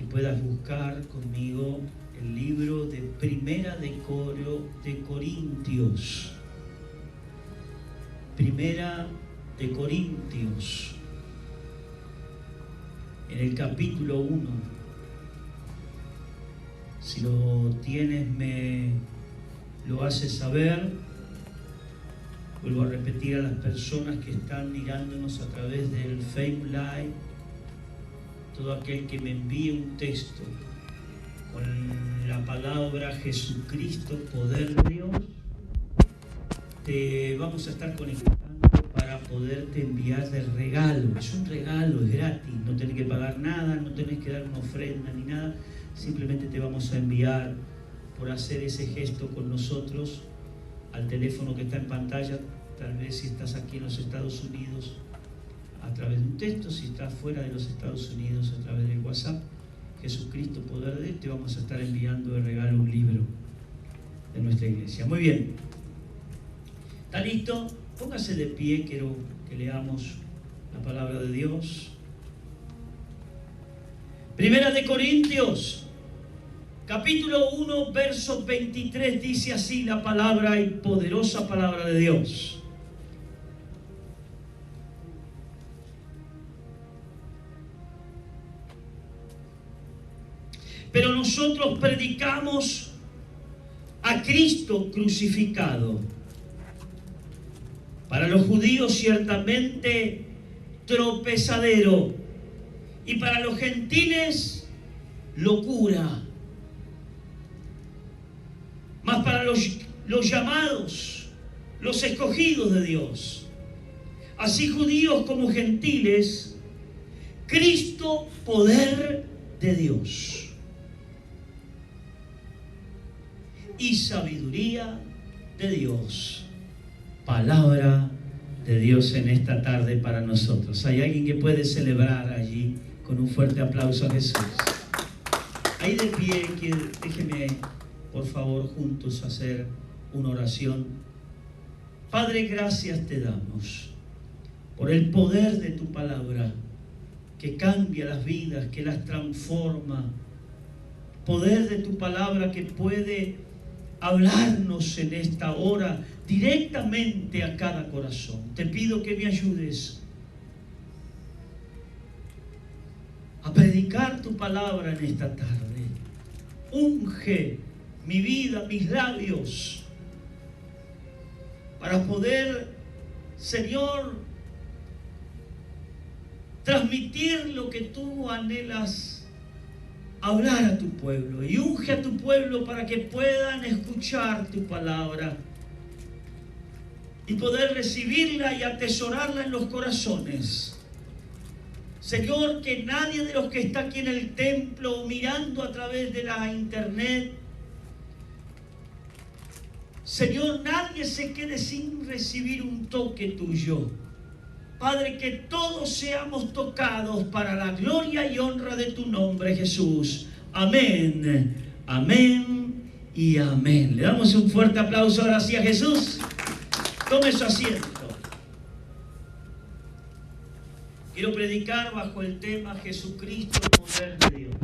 puedas buscar conmigo el libro de Primera de Corintios. Primera de Corintios, en el capítulo 1. Si lo tienes, me lo haces saber. Vuelvo a repetir a las personas que están mirándonos a través del Facebook Live, todo aquel que me envíe un texto con la palabra Jesucristo, poder de Dios, te vamos a estar conectando para poderte enviar de regalo. Es un regalo, es gratis, no tenés que pagar nada, no tenés que dar una ofrenda ni nada, simplemente te vamos a enviar por hacer ese gesto con nosotros al teléfono que está en pantalla. Tal vez si estás aquí en los Estados Unidos a través de un texto, si estás fuera de los Estados Unidos a través del WhatsApp, Jesucristo, poder de Dios, te vamos a estar enviando de regalo un libro de nuestra iglesia. Muy bien, ¿está listo? Póngase de pie, quiero que leamos la palabra de Dios. Primera de Corintios, capítulo 1, verso 23, dice así la palabra y poderosa palabra de Dios. Pero nosotros predicamos a Cristo crucificado. Para los judíos ciertamente tropezadero, y para los gentiles locura. Mas para los llamados, los escogidos de Dios, así judíos como gentiles, Cristo, poder de Dios y sabiduría de Dios. Palabra de Dios en esta tarde para nosotros. ¿Hay alguien que puede celebrar allí con un fuerte aplauso a Jesús? Ahí de pie, déjeme por favor juntos hacer una oración. Padre, gracias te damos por el poder de tu palabra que cambia las vidas, que las transforma. Poder de tu palabra que puede hablarnos en esta hora directamente a cada corazón. Te pido que me ayudes a predicar tu palabra en esta tarde. Unge mi vida, mis labios, para poder, Señor, transmitir lo que tú anhelas hablar a tu pueblo, y unge a tu pueblo para que puedan escuchar tu palabra y poder recibirla y atesorarla en los corazones. Señor, que nadie de los que está aquí en el templo o mirando a través de la internet, Señor, nadie se quede sin recibir un toque tuyo. Padre, que todos seamos tocados para la gloria y honra de tu nombre, Jesús. Amén, amén y amén. Le damos un fuerte aplauso ahora sí a Jesús. Tome su asiento. Quiero predicar bajo el tema Jesucristo, poder de Dios.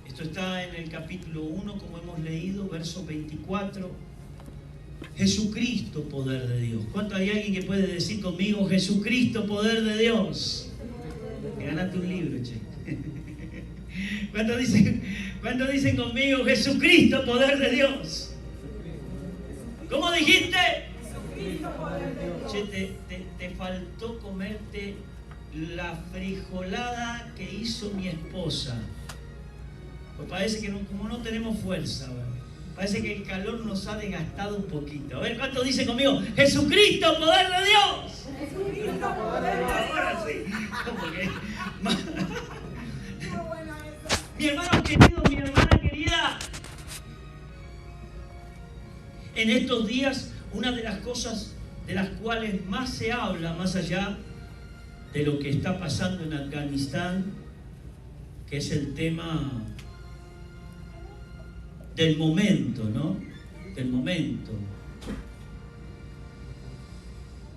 Esto está en el capítulo 1, como hemos leído, verso 24. Jesucristo, poder de Dios. ¿Cuánto hay alguien que puede decir conmigo, Jesucristo, poder de Dios? Me ganaste un libro, che. ¿Cuánto dicen conmigo, Jesucristo, poder de Dios? ¿Cómo dijiste? Jesucristo, poder de Dios. Che, te faltó comerte la frijolada que hizo mi esposa. Pues parece que no, como no tenemos fuerza, ¿verdad? Parece que el calor nos ha desgastado un poquito. A ver, ¿cuántos dicen conmigo? ¡Jesucristo, poder de Dios! ¡Jesucristo, poder de Dios! Ahora sí. ¿Cómo que? Mi hermano querido, mi hermana querida, en estos días, una de las cosas de las cuales más se habla, más allá de lo que está pasando en Afganistán, que es el tema del momento, ¿no? Del momento.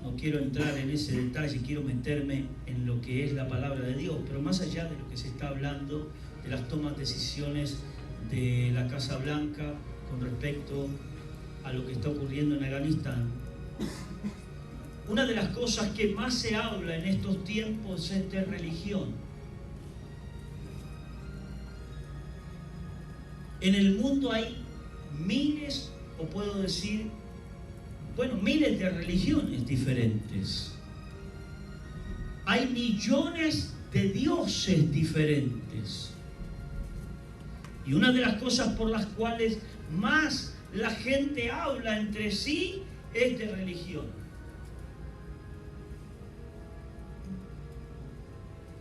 No quiero entrar en ese detalle, quiero meterme en lo que es la palabra de Dios, pero más allá de lo que se está hablando, de las tomas de decisiones de la Casa Blanca con respecto a lo que está ocurriendo en Afganistán, una de las cosas que más se habla en estos tiempos es de religión. En el mundo hay miles, o puedo decir, miles de religiones diferentes. Hay millones de dioses diferentes. Y una de las cosas por las cuales más la gente habla entre sí es de religión.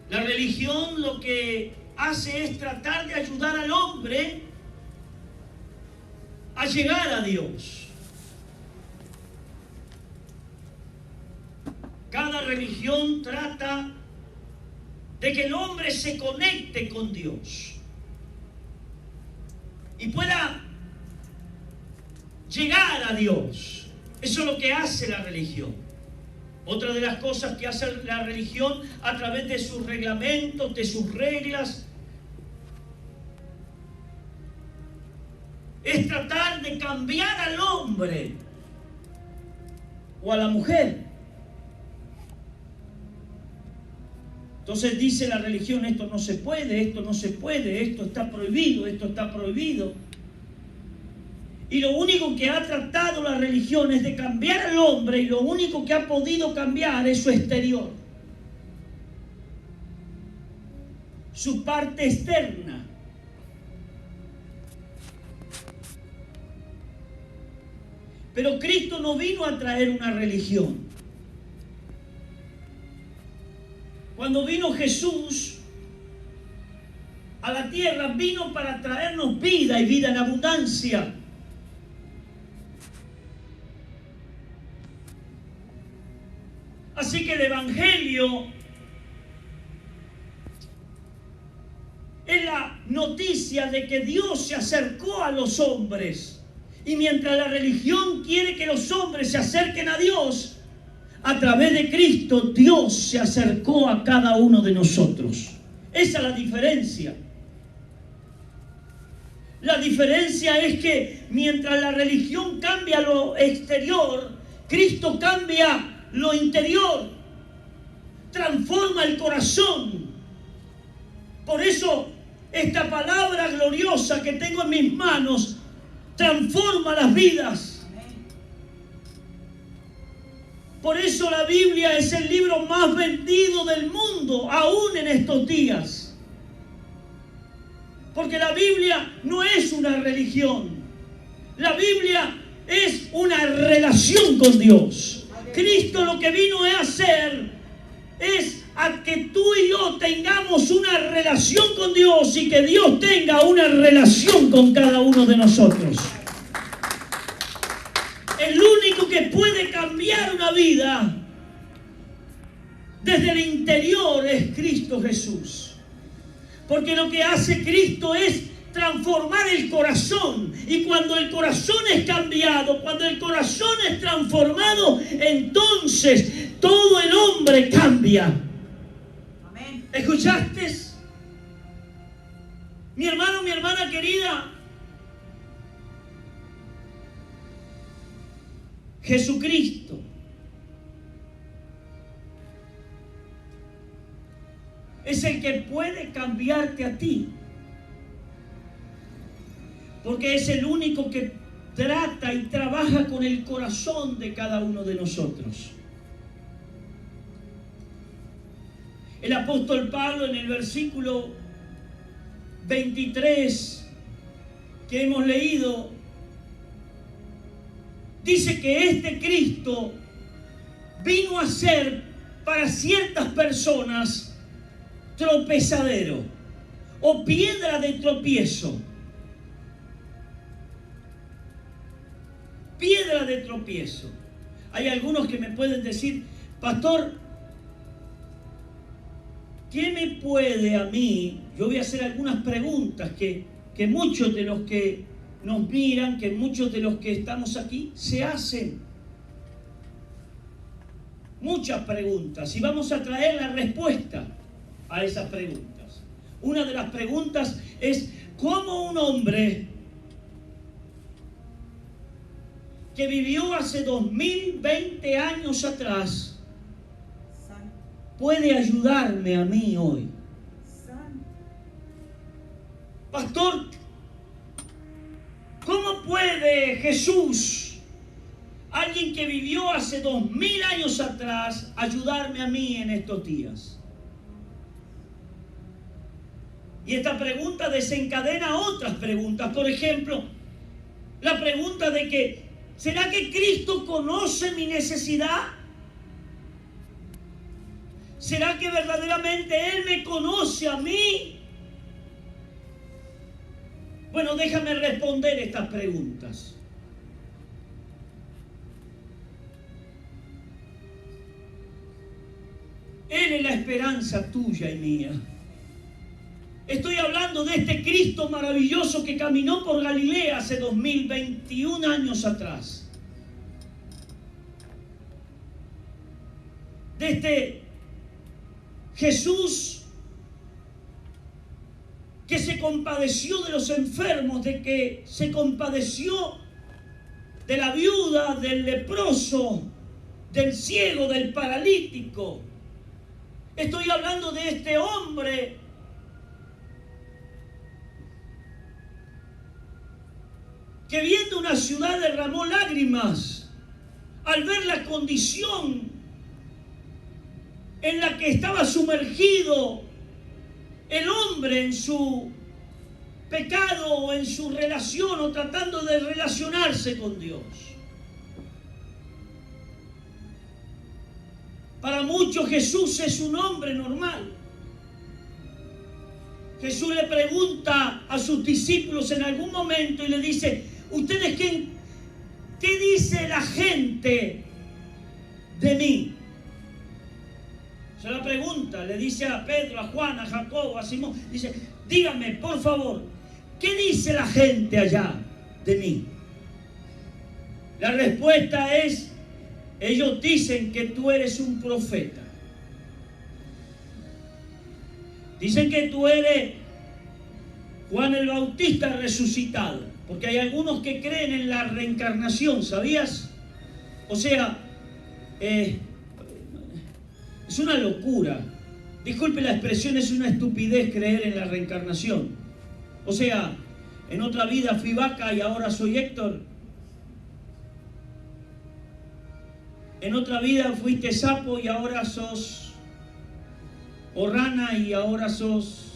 La religión lo que hace es tratar de ayudar al hombre a llegar a Dios. Cada religión trata de que el hombre se conecte con Dios y pueda llegar a Dios. Eso es lo que hace la religión. Otra de las cosas que hace la religión a través de sus reglamentos, de sus reglas, es tratar de cambiar al hombre o a la mujer. Entonces dice la religión, esto no se puede, esto no se puede, esto está prohibido, esto está prohibido. Y lo único que ha tratado la religión es de cambiar al hombre, y lo único que ha podido cambiar es su exterior, su parte externa. Pero Cristo no vino a traer una religión. Cuando vino Jesús a la tierra, vino para traernos vida y vida en abundancia. Así que el Evangelio es la noticia de que Dios se acercó a los hombres. Y mientras la religión quiere que los hombres se acerquen a Dios, a través de Cristo, Dios se acercó a cada uno de nosotros. Esa es la diferencia. La diferencia es que mientras la religión cambia lo exterior, Cristo cambia lo interior, transforma el corazón. Por eso esta palabra gloriosa que tengo en mis manos transforma las vidas. Por eso la Biblia es el libro más vendido del mundo, aún en estos días. Porque la Biblia no es una religión. La Biblia es una relación con Dios. Cristo lo que vino a hacer es a que tú y yo tengamos una relación con Dios y que Dios tenga una relación con cada uno de nosotros. El único que puede cambiar una vida desde el interior es Cristo Jesús. Porque lo que hace Cristo es transformar el corazón. Y cuando el corazón es cambiado, cuando el corazón es transformado, entonces todo el hombre cambia. Amén. ¿Escuchaste? Mi hermano, mi hermana querida, Jesucristo es el que puede cambiarte a ti, porque es el único que trata y trabaja con el corazón de cada uno de nosotros. El apóstol Pablo, en el versículo 23 que hemos leído, dice que este Cristo vino a ser para ciertas personas tropezadero o piedra de tropiezo. Piedra de tropiezo. Hay algunos que me pueden decir, pastor, ¿qué me puede a mí? Yo voy a hacer algunas preguntas que muchos de los que nos miran, que muchos de los que estamos aquí se hacen. muchas preguntas y vamos a traer la respuesta a esas preguntas. Una de las preguntas es: ¿cómo un hombre que vivió hace 2020 años atrás puede ayudarme a mí hoy? Pastor, ¿cómo puede Jesús, alguien que vivió hace 2000 años atrás, ayudarme a mí en estos días? Y esta pregunta desencadena otras preguntas. Por ejemplo, la pregunta de que, ¿será que Cristo conoce mi necesidad? ¿Será que verdaderamente Él me conoce a mí? Bueno, déjame responder estas preguntas. Él es la esperanza tuya y mía. Estoy hablando de este Cristo maravilloso que caminó por Galilea hace 2021 años atrás. De este Jesús que se compadeció de los enfermos, de que se compadeció de la viuda, del leproso, del ciego, del paralítico. Estoy hablando de este hombre que viendo una ciudad derramó lágrimas al ver la condición en la que estaba sumergido el hombre en su pecado o en su relación o tratando de relacionarse con Dios. Para muchos Jesús es un hombre normal. Jesús le pregunta a sus discípulos en algún momento y le dice: ¿ustedes qué dice la gente de mí? Se la pregunta, le dice a Pedro, a Juan, a Jacobo, a Simón, dice: dígame, por favor, ¿qué dice la gente allá de mí? La respuesta es: ellos dicen que tú eres un profeta. Dicen que tú eres Juan el Bautista resucitado, porque hay algunos que creen en la reencarnación, ¿sabías? O sea, es una locura. Disculpe la expresión, es una estupidez creer en la reencarnación. O sea, en otra vida fui vaca y ahora soy Héctor. En otra vida fuiste sapo y ahora sos, o rana y ahora sos.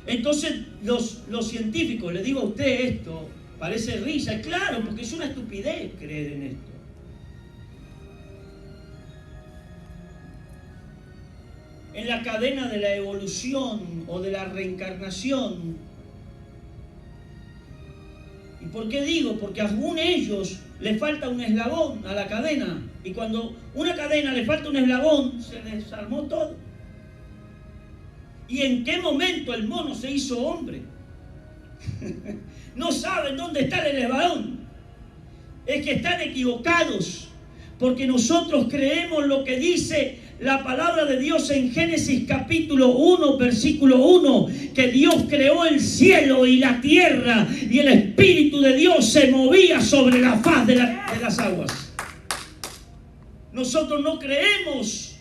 Entonces los científicos, le digo a usted esto, parece risa, claro, porque es una estupidez creer en esto. En la cadena de la evolución o de la reencarnación. ¿Y por qué digo? Porque a ellos les falta un eslabón a la cadena. Y cuando una cadena le falta un eslabón, se desarmó todo. ¿Y en qué momento el mono se hizo hombre? No saben dónde está el eslabón. Es que están equivocados. Porque nosotros creemos lo que dice la palabra de Dios en Génesis capítulo 1, versículo 1, que Dios creó el cielo y la tierra y el Espíritu de Dios se movía sobre la faz de las aguas. Nosotros no creemos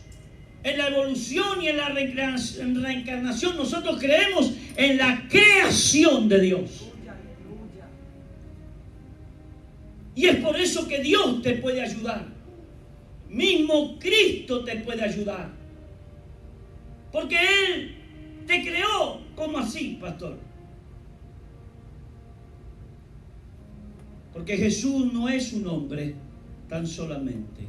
en la evolución y en la reencarnación, nosotros creemos en la creación de Dios. Y es por eso que Dios te puede ayudar. Mismo Cristo te puede ayudar. Porque Él te creó. ¿Cómo así, pastor? Porque Jesús no es un hombre tan solamente.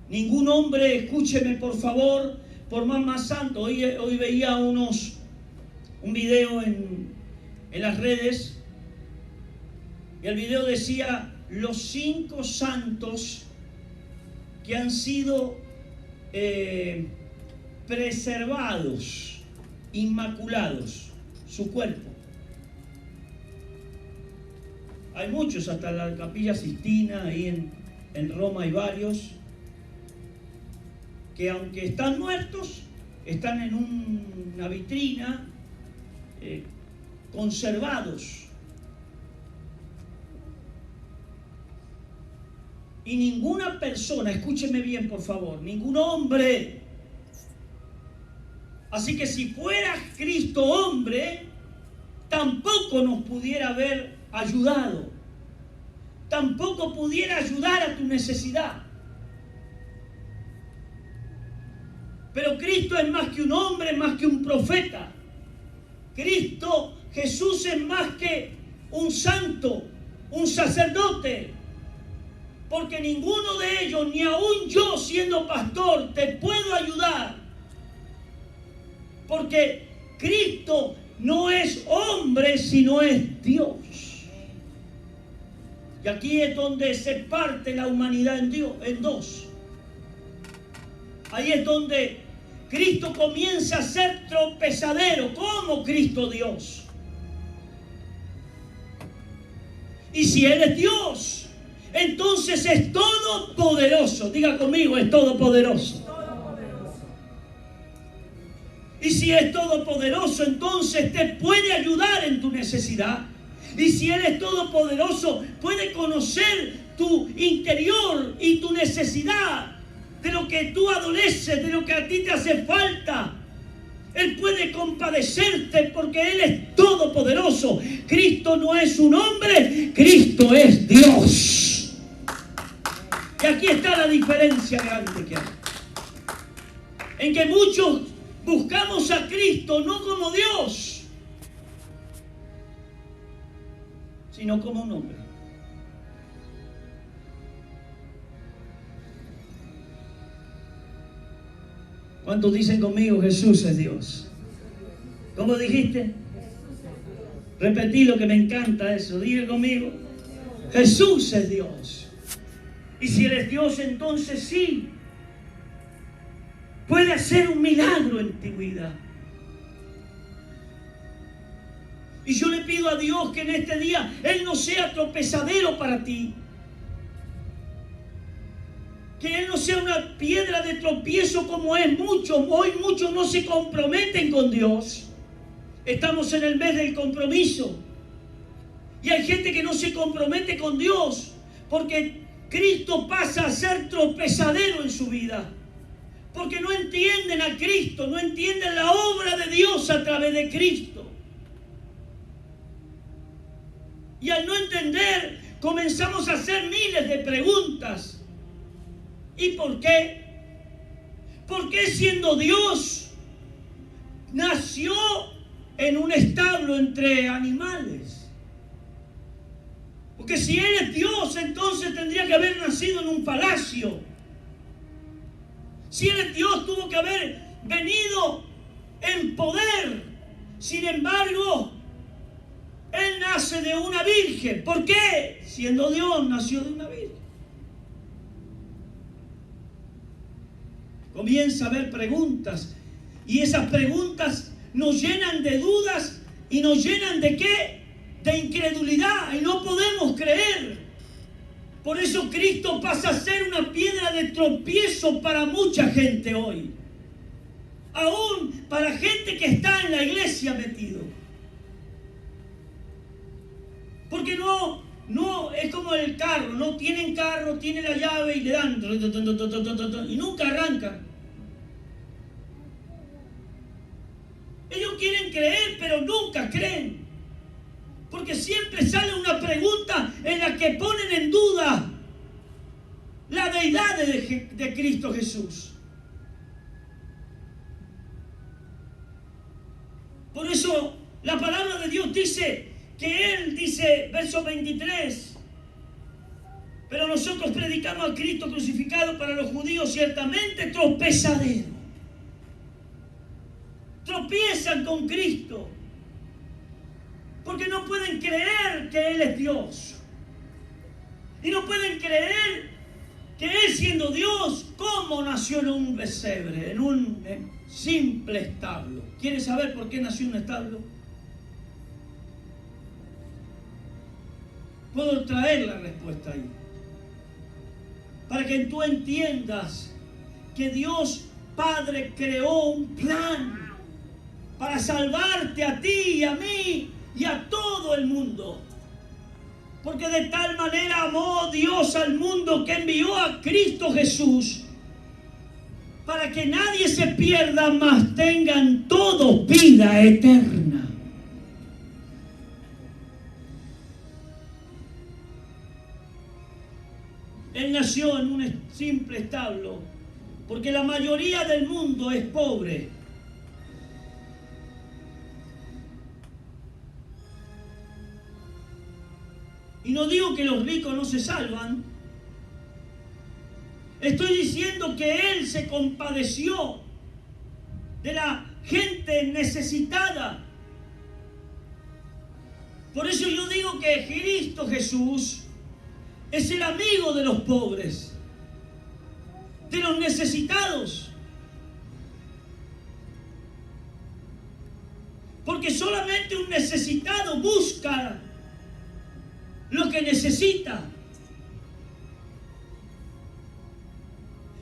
Ningún hombre, escúcheme por favor, por más santo. Hoy veía un video en las redes. Y el video decía: los 5 santos que han sido preservados, inmaculados, su cuerpo. Hay muchos, hasta la Capilla Sistina, ahí en Roma hay varios, que aunque están muertos, están en una vitrina, conservados. Y ninguna persona, escúcheme bien por favor, ningún hombre. Así que si fuera Cristo hombre, tampoco nos pudiera haber ayudado. Tampoco pudiera ayudar a tu necesidad. Pero Cristo es más que un hombre, más que un profeta. Cristo, Jesús es más que un santo, un sacerdote. Porque ninguno de ellos, ni aún yo siendo pastor, te puedo ayudar. Porque Cristo no es hombre, sino es Dios. Y aquí es donde se parte la humanidad en dos. Ahí es donde Cristo comienza a ser tropezadero, como Cristo Dios. Y si Él es Dios, entonces es todopoderoso. Diga conmigo, es todopoderoso. Y si es todopoderoso, entonces te puede ayudar en tu necesidad. Y si Él es todopoderoso, puede conocer tu interior y tu necesidad, de lo que tú adoleces, de lo que a ti te hace falta. Él puede compadecerte porque Él es todopoderoso. Cristo no es un hombre, Cristo es Dios. Y aquí está la diferencia grande que hay. En que muchos buscamos a Cristo no como Dios, sino como un hombre. ¿Cuántos dicen conmigo, Jesús es Dios? ¿Cómo dijiste? Repetí lo que me encanta eso. Diga conmigo, Jesús es Dios. Y si Él es Dios, entonces sí, puede hacer un milagro en tu vida. Y yo le pido a Dios que en este día Él no sea tropezadero para ti. Que Él no sea una piedra de tropiezo como es mucho. Hoy muchos no se comprometen con Dios. Estamos en el mes del compromiso. Y hay gente que no se compromete con Dios porque Cristo pasa a ser tropezadero en su vida. Porque no entienden a Cristo, no entienden la obra de Dios a través de Cristo. Y al no entender, comenzamos a hacer miles de preguntas. ¿Y por qué? ¿Por qué siendo Dios nació en un establo entre animales? Porque si Él es Dios, entonces tendría que haber nacido en un palacio. Si Él es Dios, tuvo que haber venido en poder. Sin embargo, Él nace de una virgen. ¿Por qué? Siendo Dios, nació de una virgen. Comienza a haber preguntas. Y esas preguntas nos llenan de dudas. ¿Y nos llenan de qué? De incredulidad. Y no podemos creer. Por eso Cristo pasa a ser una piedra de tropiezo para mucha gente hoy. Aún para gente que está en la iglesia metido. Porque no es como el carro, no tienen carro, tienen la llave y le dan y nunca arrancan. Ellos quieren creer, pero nunca creen. Porque siempre sale una pregunta en la que ponen en duda la deidad de Cristo Jesús. Por eso la palabra de Dios dice que Él dice, verso 23, pero nosotros predicamos a Cristo crucificado, para los judíos ciertamente tropezadero. Tropiezan con Cristo porque no pueden creer que Él es Dios. Y no pueden creer que Él, siendo Dios, ¿cómo nació en un pesebre, en un simple establo? ¿Quieres saber por qué nació en un establo? Puedo traer la respuesta ahí. Para que tú entiendas que Dios Padre creó un plan para salvarte a ti y a mí y a todo el mundo. Porque de tal manera amó Dios al mundo que envió a Cristo Jesús para que nadie se pierda, mas tengan todos vida eterna. Él nació en un simple establo, porque la mayoría del mundo es pobre. Y no digo que los ricos no se salvan. Estoy diciendo que Él se compadeció de la gente necesitada. Por eso yo digo que Cristo Jesús es el amigo de los pobres, de los necesitados. Porque solamente un necesitado busca lo que necesita.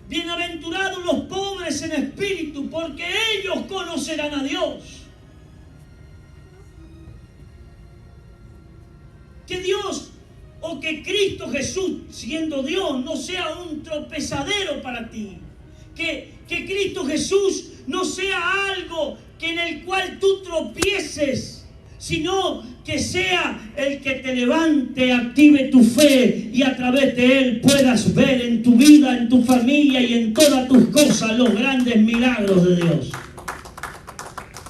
Bienaventurados los pobres en espíritu, porque ellos conocerán a Dios. Que Dios o que Cristo Jesús, siendo Dios, no sea un tropezadero para ti. Que Cristo Jesús no sea algo en el cual tú tropieces, sino que sea el que te levante, active tu fe y a través de Él puedas ver en tu vida, en tu familia y en todas tus cosas los grandes milagros de Dios.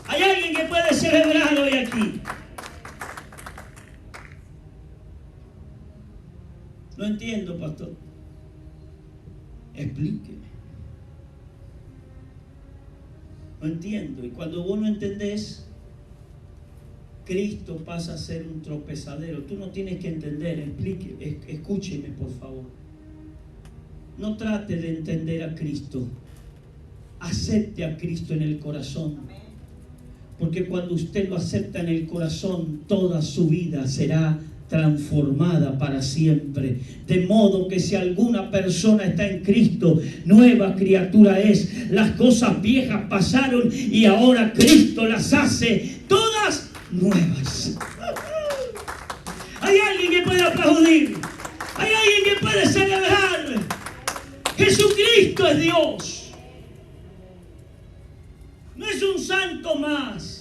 ¿Hay alguien que puede celebrar hoy aquí? No entiendo, pastor. Explíqueme. No entiendo. Y cuando vos no entendés, Cristo pasa a ser un tropezadero. Tú no tienes que entender. Escúcheme, por favor. No trate de entender a Cristo. Acepte a Cristo en el corazón. Porque cuando usted lo acepta en el corazón, toda su vida será transformada para siempre. De modo que si alguna persona está en Cristo, nueva criatura es. Las cosas viejas pasaron y ahora Cristo las hace todas nuevas. Hay alguien que puede aplaudir. Hay alguien que puede celebrar. Jesucristo es Dios. No es un santo más.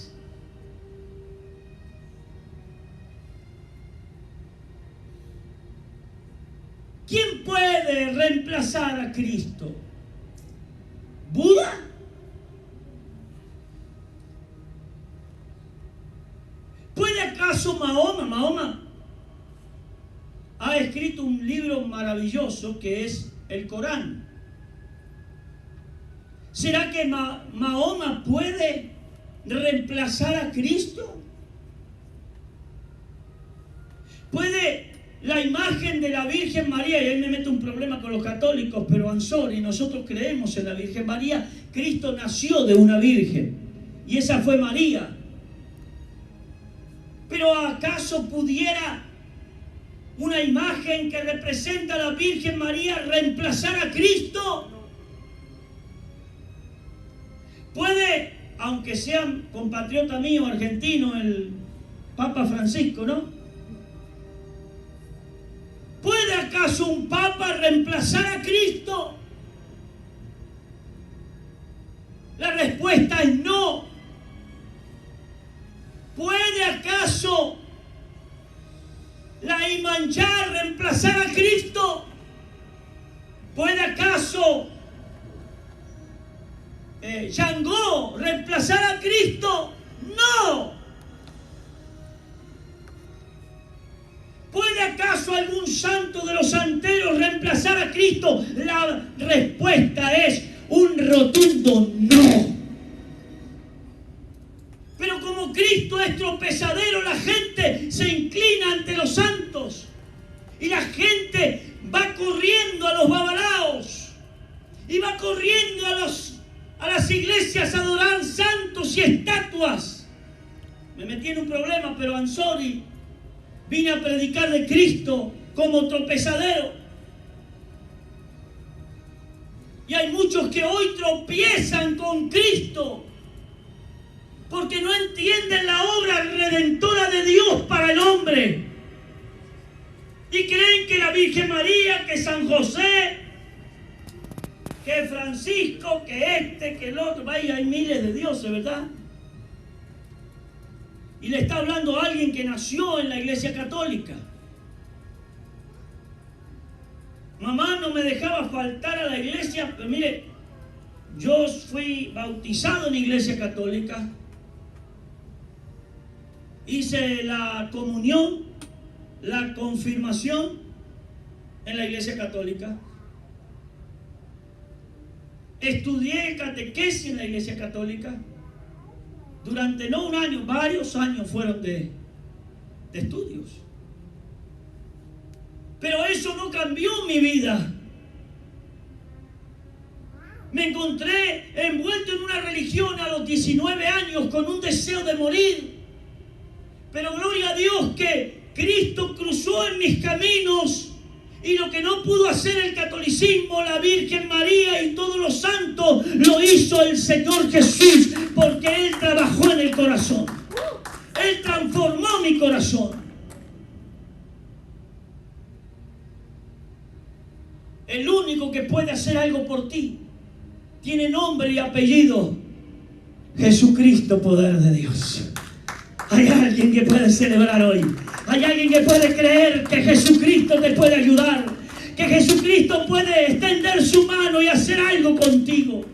¿Quién puede reemplazar a Cristo? ¿Buda? ¿Puede acaso Mahoma? Mahoma ha escrito un libro maravilloso que es el Corán. ¿Será que Mahoma puede reemplazar a Cristo? ¿Puede la imagen de la Virgen María? Y ahí me meto un problema con los católicos, pero y nosotros creemos en la Virgen María. Cristo nació de una virgen y esa fue María. Pero ¿acaso pudiera una imagen que representa a la Virgen María reemplazar a Cristo? Puede, aunque sea compatriota mío argentino, el Papa Francisco, ¿no? ¿Puede acaso un Papa reemplazar a Cristo? La respuesta es no. ¿Puede acaso la Imanjá reemplazar a Cristo? ¿Puede acaso Shango reemplazar a Cristo? No. ¿Puede acaso algún santo de los santeros reemplazar a Cristo? La respuesta es un rotundo no. Pero como Cristo es tropezadero, la gente se inclina ante los santos y la gente va corriendo a los babalaos y va corriendo a las iglesias a adorar santos y estatuas. Me metí en un problema, pero vine a predicar de Cristo como tropezadero. Y hay muchos que hoy tropiezan con Cristo porque no entienden la obra redentora de Dios para el hombre. Y creen que la Virgen María, que San José, que Francisco, que el otro, vaya, hay miles de dioses, ¿verdad? Y le está hablando a alguien que nació en la Iglesia Católica. Mamá no me dejaba faltar a la iglesia, pero mire, yo fui bautizado en la Iglesia Católica, hice la comunión, la confirmación en la Iglesia Católica, estudié catequesis en la Iglesia Católica, durante no un año, varios años fueron de estudios. Pero eso no cambió mi vida. Me encontré envuelto en una religión a los 19 años con un deseo de morir. Pero gloria a Dios que Cristo cruzó en mis caminos y lo que no pudo hacer el catolicismo, la Virgen María y todos los santos, lo hizo el Señor Jesús, porque Él trabajó en el corazón. Él transformó mi corazón. El único que puede hacer algo por ti tiene nombre y apellido: Jesucristo, poder de Dios. Hay alguien que puede celebrar hoy. Hay alguien que puede creer que Jesucristo te puede ayudar, que Jesucristo puede extender su mano y hacer algo contigo.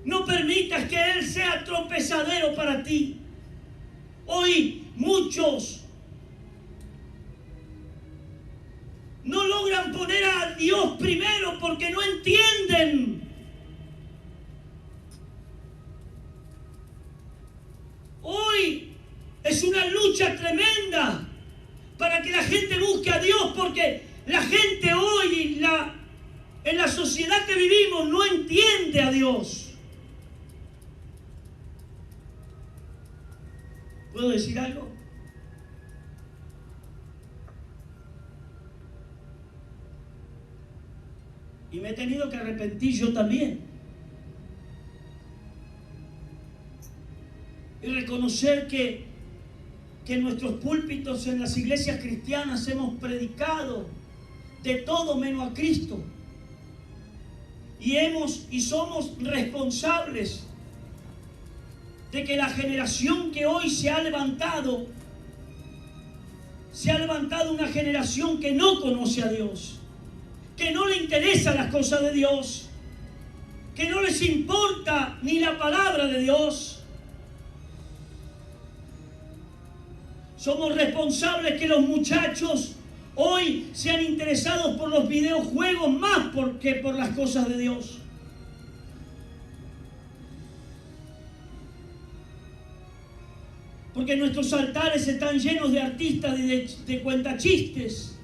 No permitas que Él sea tropezadero para ti. Hoy muchos no logran poner a Dios primero porque no entienden. Hoy es una lucha tremenda para que la gente busque a Dios, porque la gente hoy en la sociedad que vivimos no entiende a Dios. ¿Puedo decir algo? Y me he tenido que arrepentir yo también. Y reconocer que en nuestros púlpitos, en las iglesias cristianas, hemos predicado de todo menos a Cristo. Y somos responsables de que la generación que hoy se ha levantado una generación que no conoce a Dios, que no le interesan las cosas de Dios, que no les importa ni la palabra de Dios. Somos responsables que los muchachos hoy sean interesados por los videojuegos más que por las cosas de Dios. Porque nuestros altares están llenos de artistas y de cuentachistes.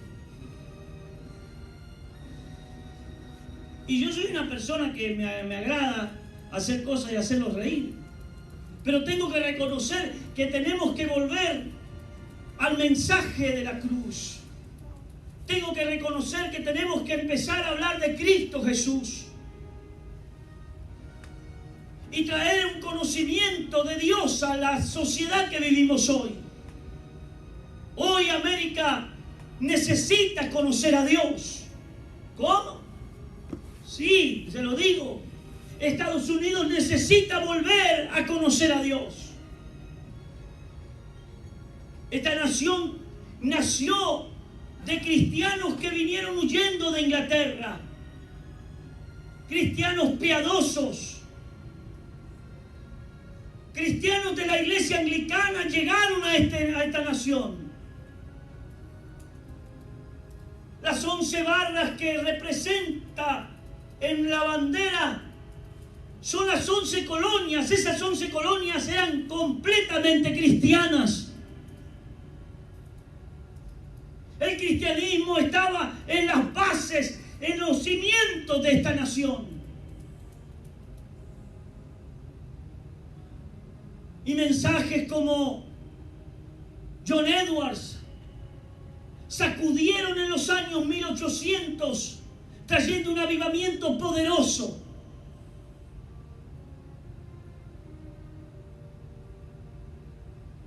Y yo soy una persona que me agrada hacer cosas y hacerlos reír. Pero tengo que reconocer que tenemos que volver al mensaje de la cruz. Tengo que reconocer que tenemos que empezar a hablar de Cristo Jesús. Y traer un conocimiento de Dios a la sociedad que vivimos hoy. Hoy América necesita conocer a Dios. ¿Cómo? Sí, se lo digo. Estados Unidos necesita volver a conocer a Dios. Esta nación nació de cristianos que vinieron huyendo de Inglaterra. Cristianos piadosos. Cristianos de la iglesia anglicana llegaron a esta nación. Las 11 barras que representa en la bandera son las 11 colonias. Esas 11 colonias eran completamente cristianas. El cristianismo estaba en las bases, en los cimientos de esta nación. Y mensajes como John Edwards, sacudieron en los años 1800, trayendo un avivamiento poderoso.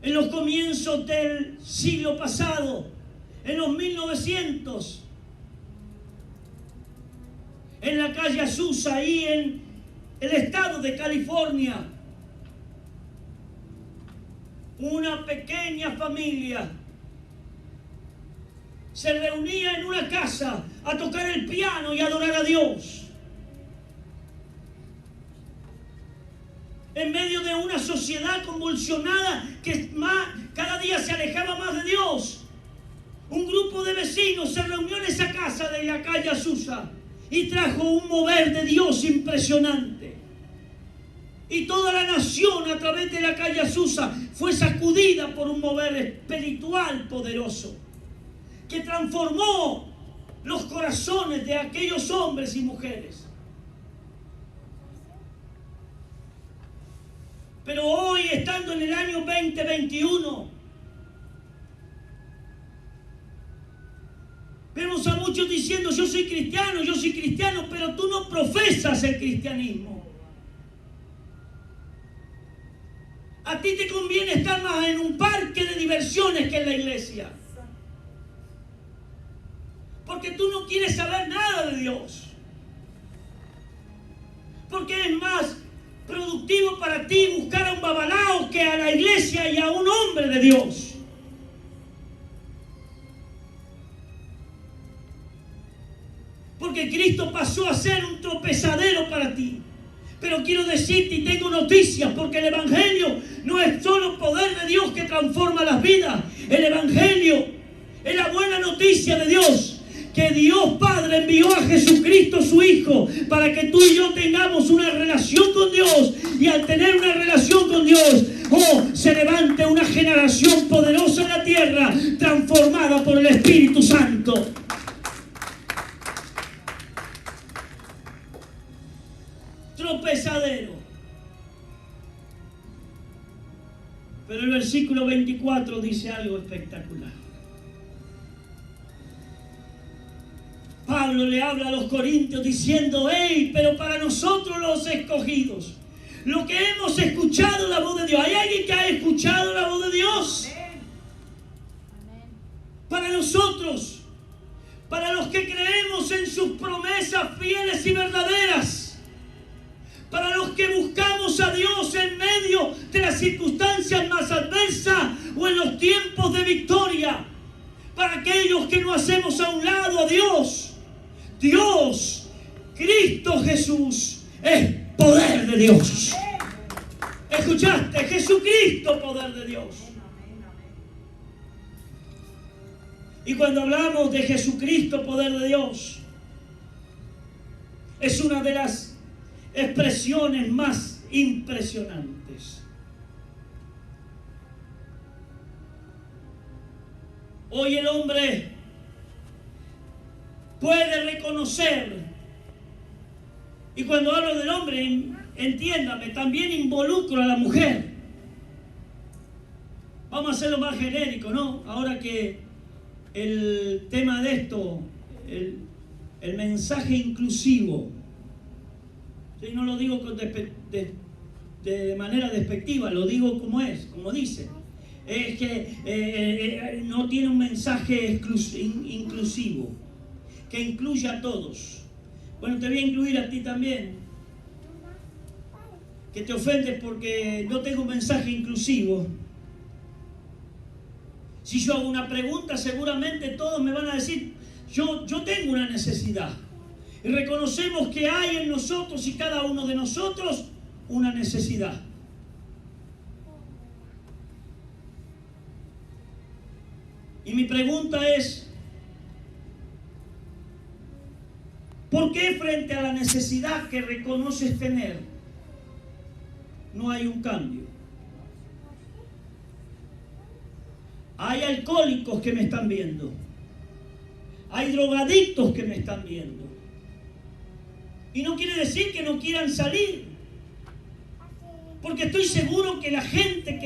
En los comienzos del siglo pasado, en los 1900, en la calle Azusa, ahí en el estado de California, una pequeña familia se reunía en una casa a tocar el piano y a adorar a Dios. En medio de una sociedad convulsionada que cada día se alejaba más de Dios, un grupo de vecinos se reunió en esa casa de la calle Azusa y trajo un mover de Dios impresionante. Y toda la nación a través de la calle Azusa fue sacudida por un mover espiritual poderoso que transformó los corazones de aquellos hombres y mujeres. Pero hoy, estando en el año 2021, vemos a muchos diciendo: yo soy cristiano, pero tú no profesas el cristianismo. A ti te conviene estar más en un parque de diversiones que en la iglesia. Porque tú no quieres saber nada de Dios. Porque es más productivo para ti buscar a un babalao que a la iglesia y a un hombre de Dios. Porque Cristo pasó a ser un tropezadero para ti. Pero quiero decirte, y tengo noticias, porque el Evangelio no es solo poder de Dios que transforma las vidas. El Evangelio es la buena noticia de Dios, que Dios Padre envió a Jesucristo su Hijo para que tú y yo tengamos una relación con Dios, y al tener una relación con Dios, se levante una generación poderosa en la tierra, transformada por el Espíritu Santo. Tropezadero. Pero el versículo 24 dice algo espectacular. Pablo le habla a los corintios diciendo: hey, pero para nosotros los escogidos, lo que hemos escuchado la voz de Dios. ¿Hay alguien que ha escuchado la voz de Dios? Para nosotros, para los que creemos en sus promesas fieles y verdaderas, para los que buscamos a Dios en medio de las circunstancias más adversas o en los tiempos de victoria, para aquellos que no hacemos a un lado a Dios. Dios, Cristo Jesús, es poder de Dios. ¿Escuchaste? Jesucristo, poder de Dios. Y cuando hablamos de Jesucristo, poder de Dios, es una de las expresiones más impresionantes. Hoy el hombre puede reconocer, y cuando hablo del hombre, entiéndame, también involucro a la mujer. Vamos a hacerlo más genérico, ¿no? Ahora que el tema de esto, el mensaje inclusivo, y no lo digo de manera despectiva, lo digo como es, como dice. Es que no tiene un mensaje inclusivo, que incluye a todos. Bueno, te voy a incluir a ti también, que te ofendes porque no tengo un mensaje inclusivo. Si yo hago una pregunta, seguramente todos me van a decir: yo tengo una necesidad. Y reconocemos que hay en nosotros y cada uno de nosotros una necesidad. Y mi pregunta es: ¿por qué frente a la necesidad que reconoces tener no hay un cambio? Hay alcohólicos que me están viendo. Hay drogadictos que me están viendo. Y no quiere decir que no quieran salir, porque estoy seguro que la gente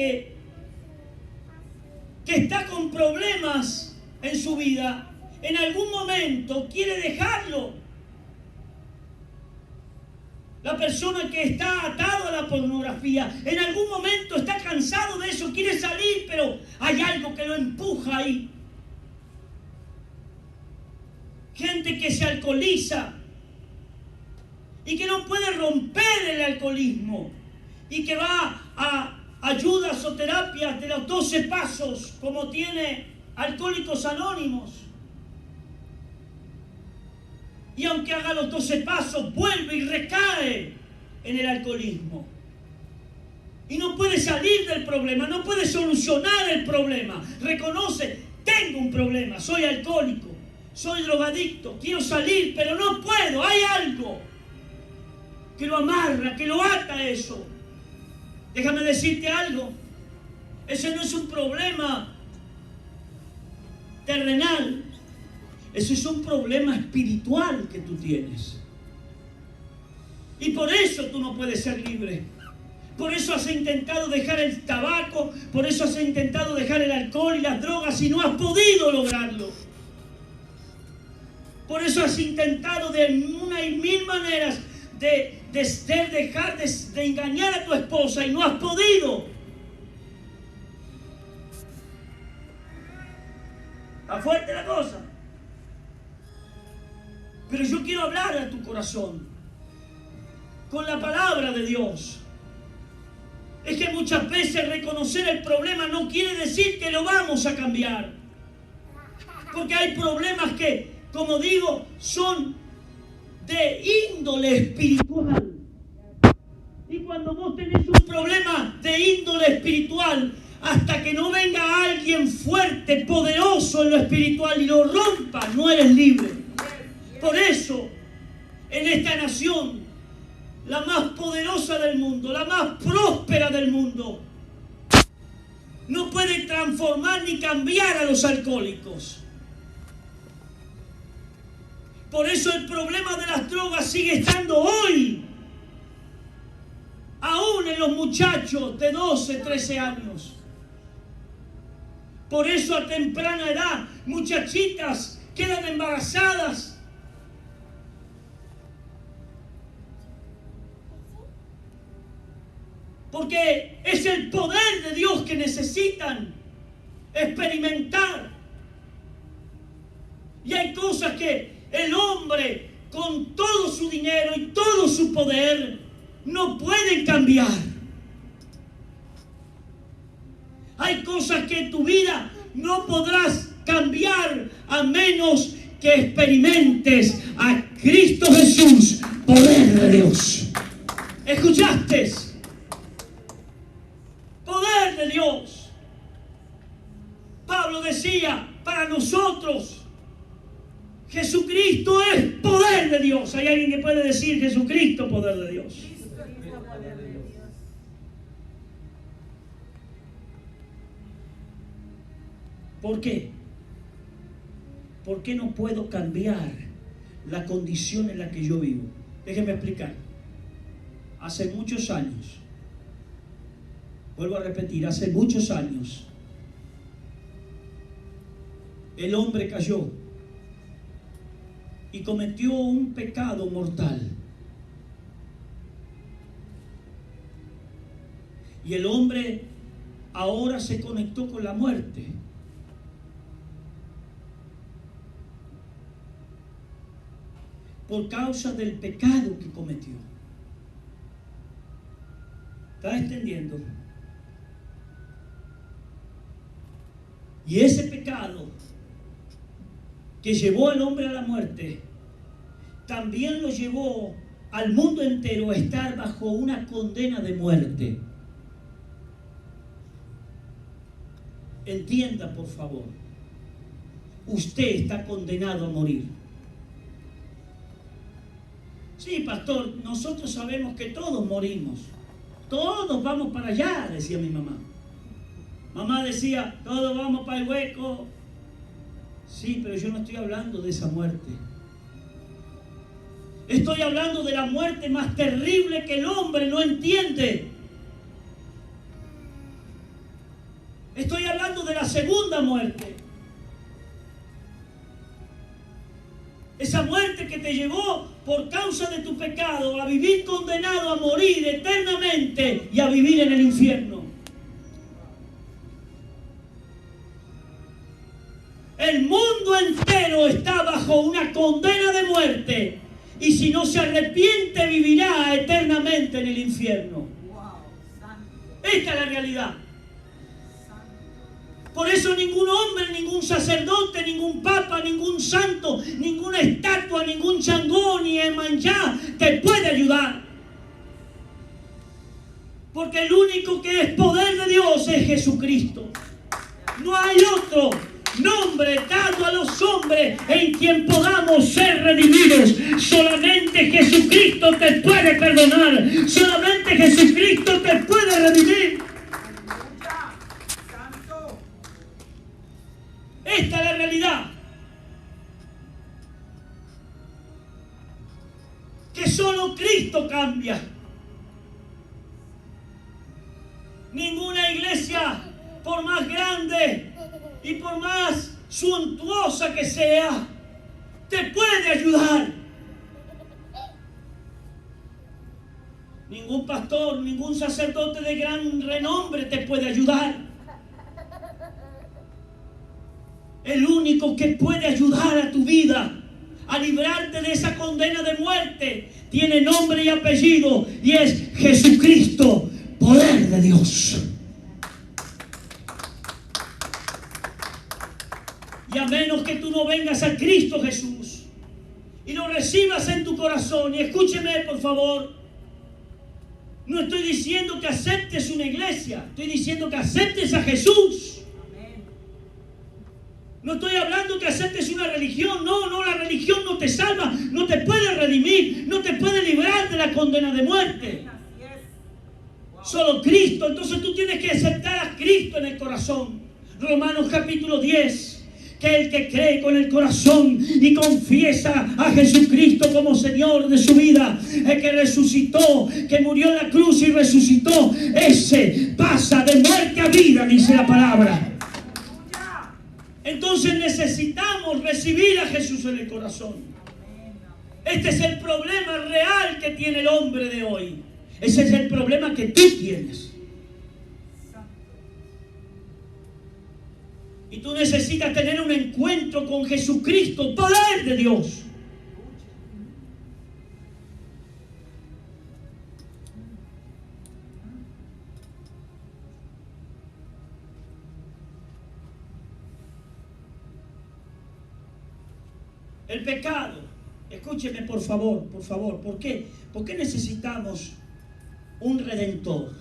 que está con problemas en su vida, en algún momento quiere dejarlo. La persona que está atado a la pornografía, en algún momento está cansado de eso, quiere salir, pero hay algo que lo empuja ahí. Gente que se alcoholiza y que no puede romper el alcoholismo y que va a ayudas o terapias de los 12 pasos, como tiene Alcohólicos Anónimos. Y aunque haga los 12 pasos, vuelve y recae en el alcoholismo. Y no puede salir del problema, no puede solucionar el problema. Reconoce, tengo un problema, soy alcohólico, soy drogadicto, quiero salir, pero no puedo, hay algo que lo amarra, que lo ata a eso. Déjame decirte algo, ese no es un problema terrenal, ese es un problema espiritual que tú tienes. Y por eso tú no puedes ser libre. Por eso has intentado dejar el tabaco, por eso has intentado dejar el alcohol y las drogas y no has podido lograrlo. Por eso has intentado de una y mil maneras de dejar de engañar a tu esposa y no has podido. Está fuerte la cosa. Pero yo quiero hablar a tu corazón con la palabra de Dios. Es que muchas veces reconocer el problema no quiere decir que lo vamos a cambiar. Porque hay problemas que, como digo, son de índole espiritual. Y cuando vos tenés un problema de índole espiritual, hasta que no venga alguien fuerte, poderoso en lo espiritual y lo rompa, no eres libre. Por eso, en esta nación, la más poderosa del mundo, la más próspera del mundo, no puede transformar ni cambiar a los alcohólicos. Por eso el problema de las drogas sigue estando hoy, aún en los muchachos de 12, 13 años. Por eso a temprana edad muchachitas quedan embarazadas. Porque es el poder de Dios que necesitan experimentar. Y hay cosas que el hombre, con todo su dinero y todo su poder, no pueden cambiar. Hay cosas que en tu vida no podrás cambiar a menos que experimentes a Cristo Jesús, poder de Dios. ¿Escuchaste? Poder de Dios. Pablo decía, para nosotros Jesucristo es poder de Dios. ¿Hay alguien que puede decir Jesucristo, poder de Dios? ¿Por qué? ¿Por qué no puedo cambiar la condición en la que yo vivo? Déjeme explicar. Hace muchos años, vuelvo a repetir, hace muchos años, el hombre cayó y cometió un pecado mortal. Y el hombre ahora se conectó con la muerte. Por causa del pecado que cometió. ¿Estás entendiendo? Y ese pecado que llevó al hombre a la muerte, también lo llevó al mundo entero a estar bajo una condena de muerte. Entienda, por favor, usted está condenado a morir. Sí, pastor, nosotros sabemos que todos morimos. Todos vamos para allá, decía mi mamá. Mamá decía, todos vamos para el hueco. Sí, pero yo no estoy hablando de esa muerte. Estoy hablando de la muerte más terrible que el hombre no entiende. Estoy hablando de la segunda muerte. Esa muerte que te llevó por causa de tu pecado a vivir condenado a morir eternamente y a vivir en el infierno. El mundo entero está bajo una condena de muerte y si no se arrepiente vivirá eternamente en el infierno. Esta es la realidad. Por eso ningún hombre, ningún sacerdote, ningún papa, ningún santo, ninguna estatua, ningún Changó ni Emanjá te puede ayudar. Porque el único que es poder de Dios es Jesucristo. No hay otro nombre dado a los hombres en quien podamos ser redimidos. Solamente Jesucristo te puede perdonar. Solamente Jesucristo te puede redimir. Esta es la realidad. Que solo Cristo cambia. Ninguna iglesia, por más grande y por más suntuosa que sea, te puede ayudar. Ningún pastor, ningún sacerdote de gran renombre te puede ayudar. El único que puede ayudar a tu vida a librarte de esa condena de muerte tiene nombre y apellido y es Jesucristo, poder de Dios. Y a menos que tú no vengas a Cristo Jesús y lo recibas en tu corazón, y escúcheme por favor, no estoy diciendo que aceptes una iglesia, estoy diciendo que aceptes a Jesús. No estoy hablando que aceptes una religión. No, la religión no te salva, no te puede redimir, no te puede librar de la condena de muerte. Solo Cristo. Entonces tú tienes que aceptar a Cristo en el corazón. Romanos capítulo 10. Que el que cree con el corazón y confiesa a Jesucristo como Señor de su vida, el que resucitó, que murió en la cruz y resucitó, ese pasa de muerte a vida, dice la palabra. Entonces necesitamos recibir a Jesús en el corazón. Este es el problema real que tiene el hombre de hoy. Ese es el problema que tú tienes. Y tú necesitas tener un encuentro con Jesucristo, poder de Dios. El pecado, escúcheme por favor, ¿por qué? ¿Por qué necesitamos un redentor?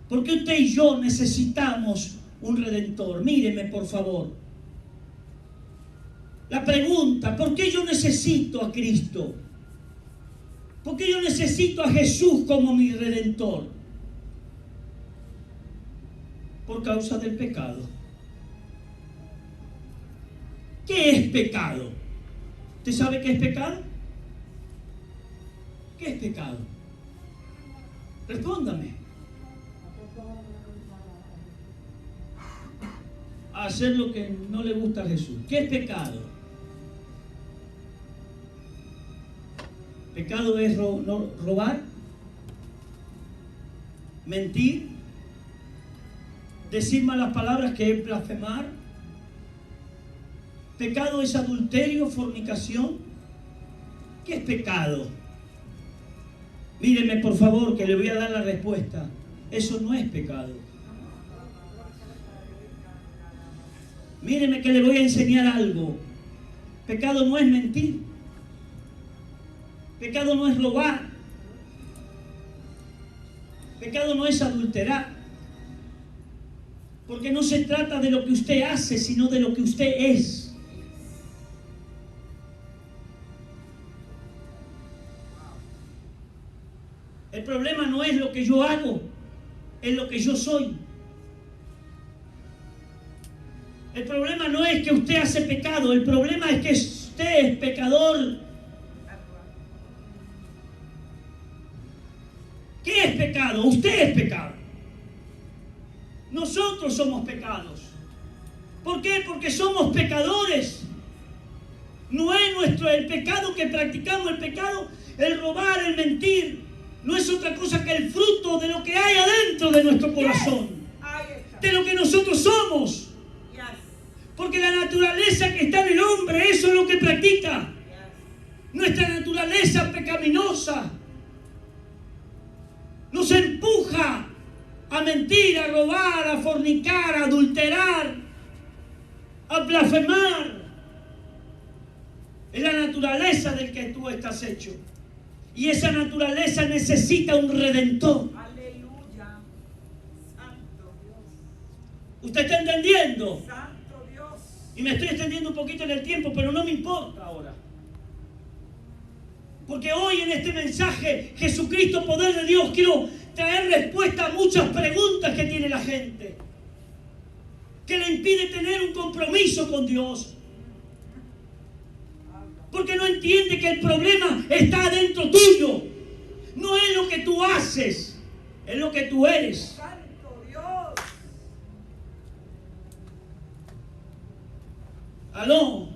¿Por qué usted y yo necesitamos un redentor? Míreme por favor. La pregunta, ¿por qué yo necesito a Cristo? ¿Por qué yo necesito a Jesús como mi redentor? Por causa del pecado. ¿Qué es pecado? ¿Usted sabe qué es pecado? ¿Qué es pecado? Respóndame. Hacer lo que no le gusta a Jesús. ¿Qué es pecado? Pecado es robar, mentir, decir malas palabras, que es blasfemar. Pecado es adulterio, fornicación. ¿Qué es pecado? Mírenme por favor que le voy a dar la respuesta. Eso no es pecado. Mírenme que le voy a enseñar algo. Pecado no es mentir. Pecado no es robar. Pecado no es adulterar. Porque no se trata de lo que usted hace, sino de lo que usted es. El problema no es lo que yo hago, es lo que yo soy. El problema no es que usted hace pecado, el problema es que usted es pecador. ¿Qué es pecado? Usted es pecado. Nosotros somos pecados. ¿Por qué? Porque somos pecadores. No es el pecado que practicamos, el pecado, el robar, el mentir, no es otra cosa que el fruto de lo que hay adentro de nuestro corazón, de lo que nosotros somos. Porque la naturaleza que está en el hombre, eso es lo que practica. Nuestra naturaleza pecaminosa nos empuja a mentir, a robar, a fornicar, a adulterar, a blasfemar. Es la naturaleza del que tú estás hecho. Y esa naturaleza necesita un redentor. Aleluya. Santo Dios. ¿Usted está entendiendo? Santo Dios. Y me estoy extendiendo un poquito en el tiempo, pero no me importa ahora. Porque hoy en este mensaje, Jesucristo, poder de Dios, quiero traer respuesta a muchas preguntas que tiene la gente, que le impide tener un compromiso con Dios. Porque no entiende que el problema está dentro tuyo. No es lo que tú haces, es lo que tú eres. Santo Dios. Aló.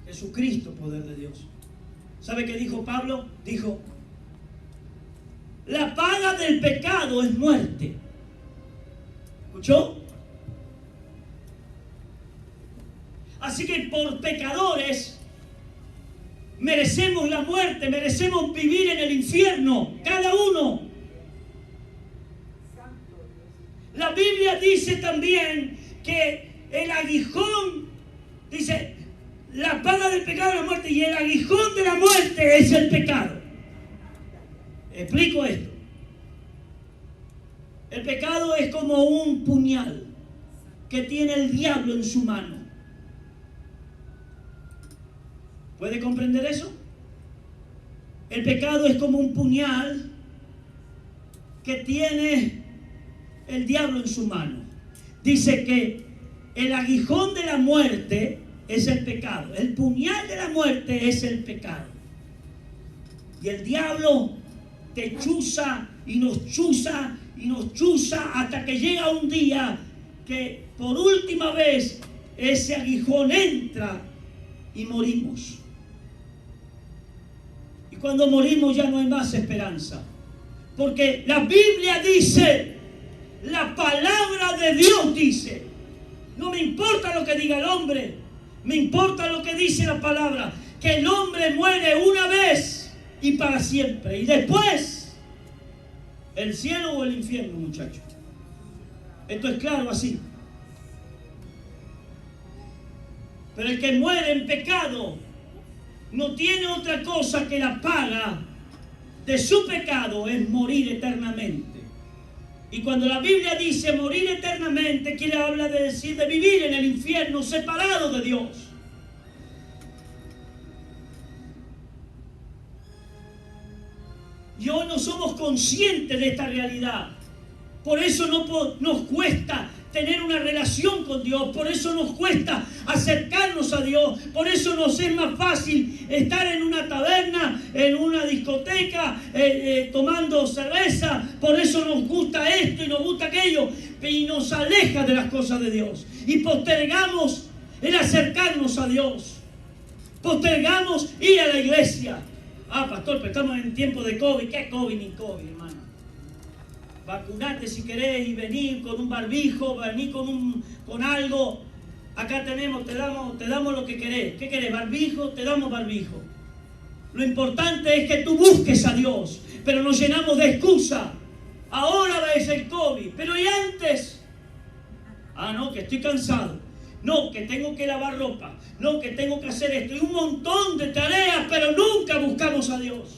Jesucristo, poder de Dios. ¿Sabe qué dijo Pablo? Dijo, la paga del pecado es muerte. ¿Escuchó? Así que por pecadores merecemos la muerte, merecemos vivir en el infierno, cada uno. La Biblia dice también que el aguijón, dice, la paga del pecado es la muerte, y el aguijón de la muerte es el pecado. Explico esto. El pecado es como un puñal que tiene el diablo en su mano. ¿Puede comprender eso? El pecado es como un puñal que tiene el diablo en su mano. Dice que el aguijón de la muerte es el pecado. El puñal de la muerte es el pecado. Y el diablo te chuza y nos chuza y nos chuza hasta que llega un día que por última vez ese aguijón entra y morimos. Y cuando morimos ya no hay más esperanza. Porque la Biblia dice, la palabra de Dios dice, no me importa lo que diga el hombre, me importa lo que dice la palabra, que el hombre muere una vez y para siempre. Y después, el cielo o el infierno, muchachos. Esto es claro así. Pero el que muere en pecado no tiene otra cosa que la paga de su pecado, es morir eternamente. Y cuando la Biblia dice morir eternamente, quiere hablar de decir de vivir en el infierno separado de Dios. Y hoy no somos conscientes de esta realidad. Por eso nos cuesta tener una relación con Dios. Por eso nos cuesta acercarnos a Dios. Por eso nos es más fácil estar en una taberna, en una discoteca, tomando cerveza. Por eso nos gusta esto y nos gusta aquello. Y nos aleja de las cosas de Dios. Y postergamos el acercarnos a Dios. Postergamos ir a la iglesia. Ah, pastor, pero estamos en tiempo de COVID. ¿Qué COVID ni COVID, hermano? Vacunate si querés y venir con un barbijo, venir con algo. Acá tenemos, te damos lo que querés. ¿Qué querés? ¿Barbijo? Te damos barbijo. Lo importante es que tú busques a Dios, pero nos llenamos de excusa. Ahora ves el COVID, pero ¿y antes? Ah, no, que estoy cansado. No, que tengo que lavar ropa. No, que tengo que hacer esto. Y un montón de tareas, pero nunca buscamos a Dios.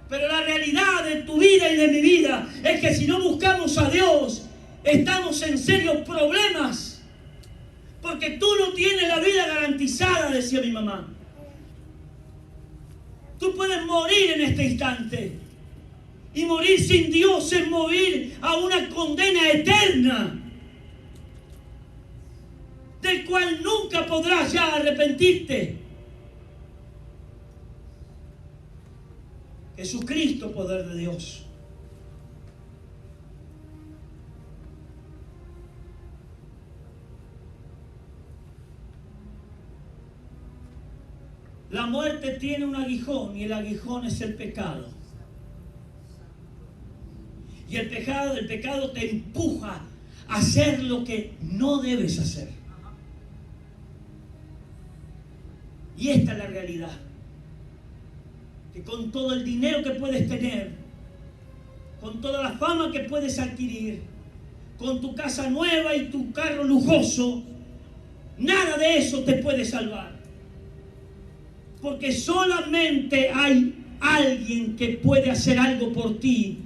Pero la realidad de tu vida y de mi vida es que si no buscamos a Dios, estamos en serios problemas. Porque tú no tienes la vida garantizada, decía mi mamá. Tú puedes morir en este instante. Y morir sin Dios es morir a una condena eterna, del cual nunca podrás ya arrepentirte. Jesucristo, poder de Dios. La muerte tiene un aguijón y el aguijón es el pecado. Y el pecado te empuja a hacer lo que no debes hacer. Y esta es la realidad. Que con todo el dinero que puedes tener, con toda la fama que puedes adquirir, con tu casa nueva y tu carro lujoso, nada de eso te puede salvar. Porque solamente hay alguien que puede hacer algo por ti.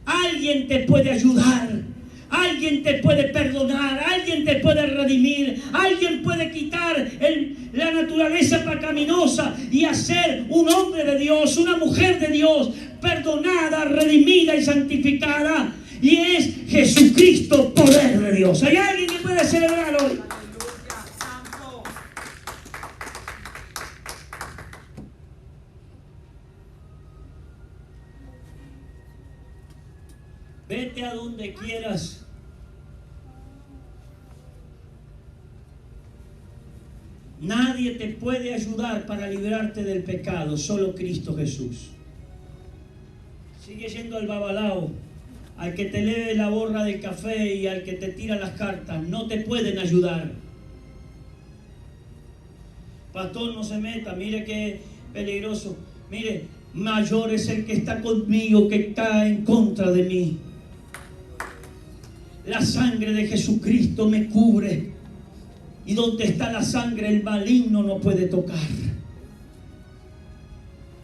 Alguien te puede ayudar. Alguien te puede perdonar. Alguien te puede redimir. Alguien puede quitar la naturaleza pecaminosa y hacer un hombre de Dios, una mujer de Dios, perdonada, redimida y santificada. Y es Jesucristo, poder de Dios. ¿Hay alguien que puede celebrar hoy? Vete a donde quieras. Nadie te puede ayudar para librarte del pecado, solo Cristo Jesús. Sigue yendo al babalao, al que te lee la borra del café y al que te tira las cartas. No te pueden ayudar. Pastor, no se meta, mire qué peligroso. Mire, mayor es el que está conmigo que está en contra de mí. La sangre de Jesucristo me cubre. Y donde está la sangre, el maligno no puede tocar.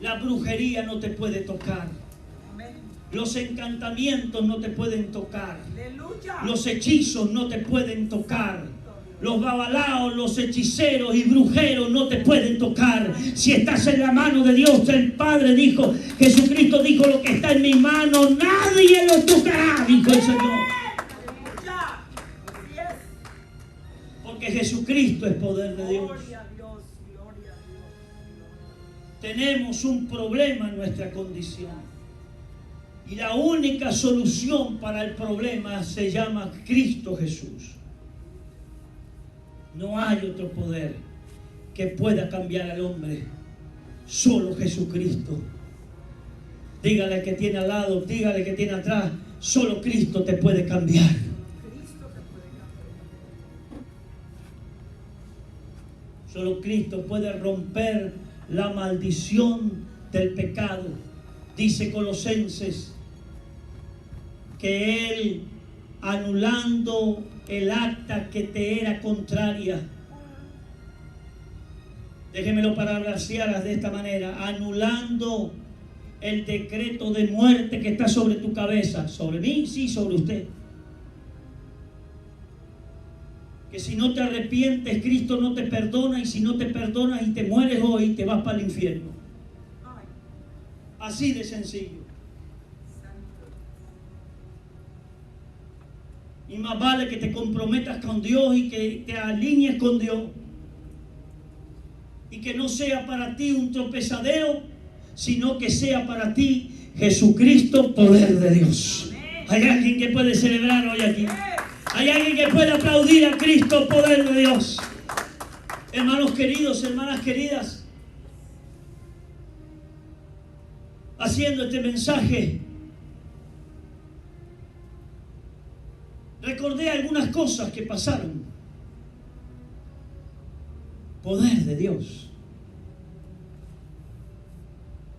La brujería no te puede tocar. Los encantamientos no te pueden tocar. Los hechizos no te pueden tocar. Los babalaos, los hechiceros y brujeros no te pueden tocar. Si estás en la mano de Dios, el Padre dijo, Jesucristo dijo, lo que está en mi mano, nadie lo tocará, dijo el Señor. Porque Jesucristo es poder de Dios. Tenemos un problema en nuestra condición. Y la única solución para el problema se llama Cristo Jesús. No hay otro poder que pueda cambiar al hombre. Solo Jesucristo. Dígale al que tiene al lado, dígale al que tiene atrás. Solo Cristo te puede cambiar. Solo Cristo puede romper la maldición del pecado. Dice Colosenses que Él, anulando el acta que te era contraria, déjemelo parafrasear de esta manera, anulando el decreto de muerte que está sobre tu cabeza, sobre mí, sí, sobre usted. Que si no te arrepientes, Cristo no te perdona, y si no te perdonas y te mueres hoy, te vas para el infierno. Así de sencillo. Y más vale que te comprometas con Dios y que te alinees con Dios. Y que no sea para ti un tropezadero, sino que sea para ti Jesucristo, poder de Dios. Hay alguien que puede celebrar hoy aquí. Hay alguien que puede aplaudir a Cristo, poder de Dios. Hermanos queridos, hermanas queridas, haciendo este mensaje, recordé algunas cosas que pasaron. Poder de Dios.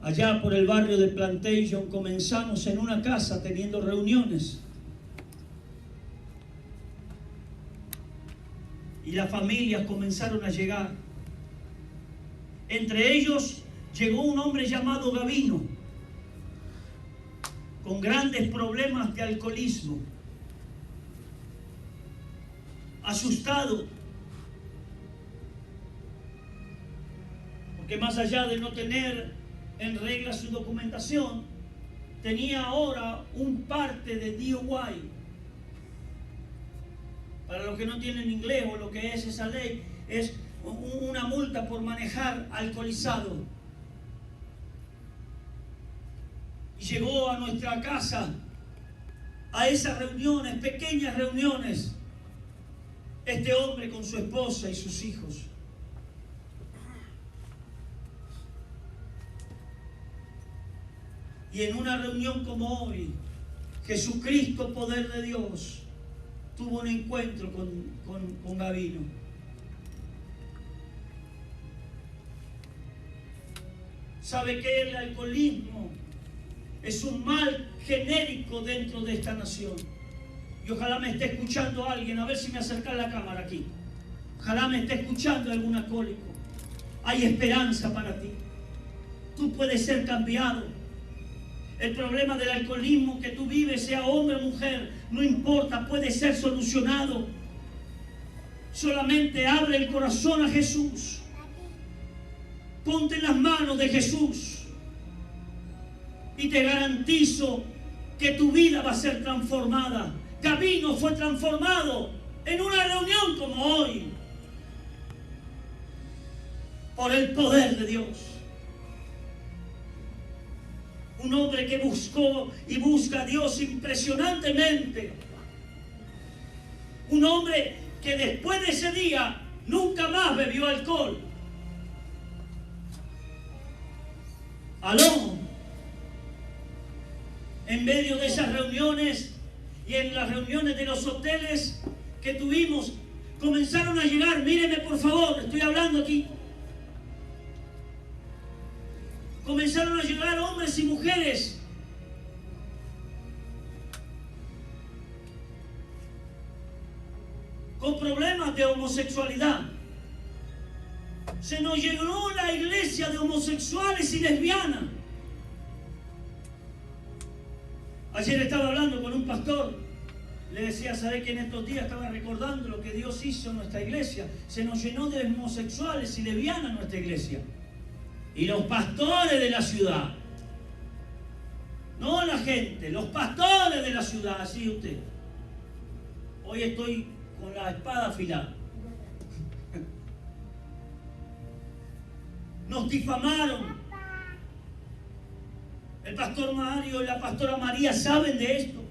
Allá por el barrio de Plantation comenzamos en una casa teniendo reuniones. Y las familias comenzaron a llegar. Entre ellos llegó un hombre llamado Gavino, con grandes problemas de alcoholismo. Asustado, porque más allá de no tener en regla su documentación, tenía ahora un parte de DUI. Para los que no tienen inglés o lo que es esa ley, es una multa por manejar alcoholizado. Y llegó a nuestra casa, a esas reuniones, pequeñas reuniones, este hombre con su esposa y sus hijos. Y en una reunión como hoy, Jesucristo, poder de Dios, tuvo un encuentro con Gabino. ¿Sabe que el alcoholismo es un mal genérico dentro de esta nación? Y ojalá me esté escuchando alguien, a ver si me acerca la cámara aquí. Ojalá me esté escuchando algún alcohólico. Hay esperanza para ti. Tú puedes ser cambiado. El problema del alcoholismo que tú vives, sea hombre o mujer, no importa, puede ser solucionado. Solamente abre el corazón a Jesús. Ponte en las manos de Jesús. Y te garantizo que tu vida va a ser transformada. Gabino fue transformado en una reunión como hoy. Por el poder de Dios. Un hombre que buscó y busca a Dios impresionantemente. Un hombre que después de ese día nunca más bebió alcohol. Aló. En medio de esas reuniones y en las reuniones de los hoteles que tuvimos, comenzaron a llegar, míreme por favor, estoy hablando aquí. Comenzaron a llegar hombres y mujeres con problemas de homosexualidad. Se nos llenó la iglesia de homosexuales y lesbianas. Ayer estaba hablando con un pastor, le decía, ¿sabe que en estos días estaba recordando lo que Dios hizo en nuestra iglesia? Se nos llenó de homosexuales y lesbianas nuestra iglesia. Y los pastores de la ciudad, no la gente, los pastores de la ciudad, así usted. Hoy estoy con la espada afilada. Nos difamaron. El pastor Mario y la pastora María saben de esto.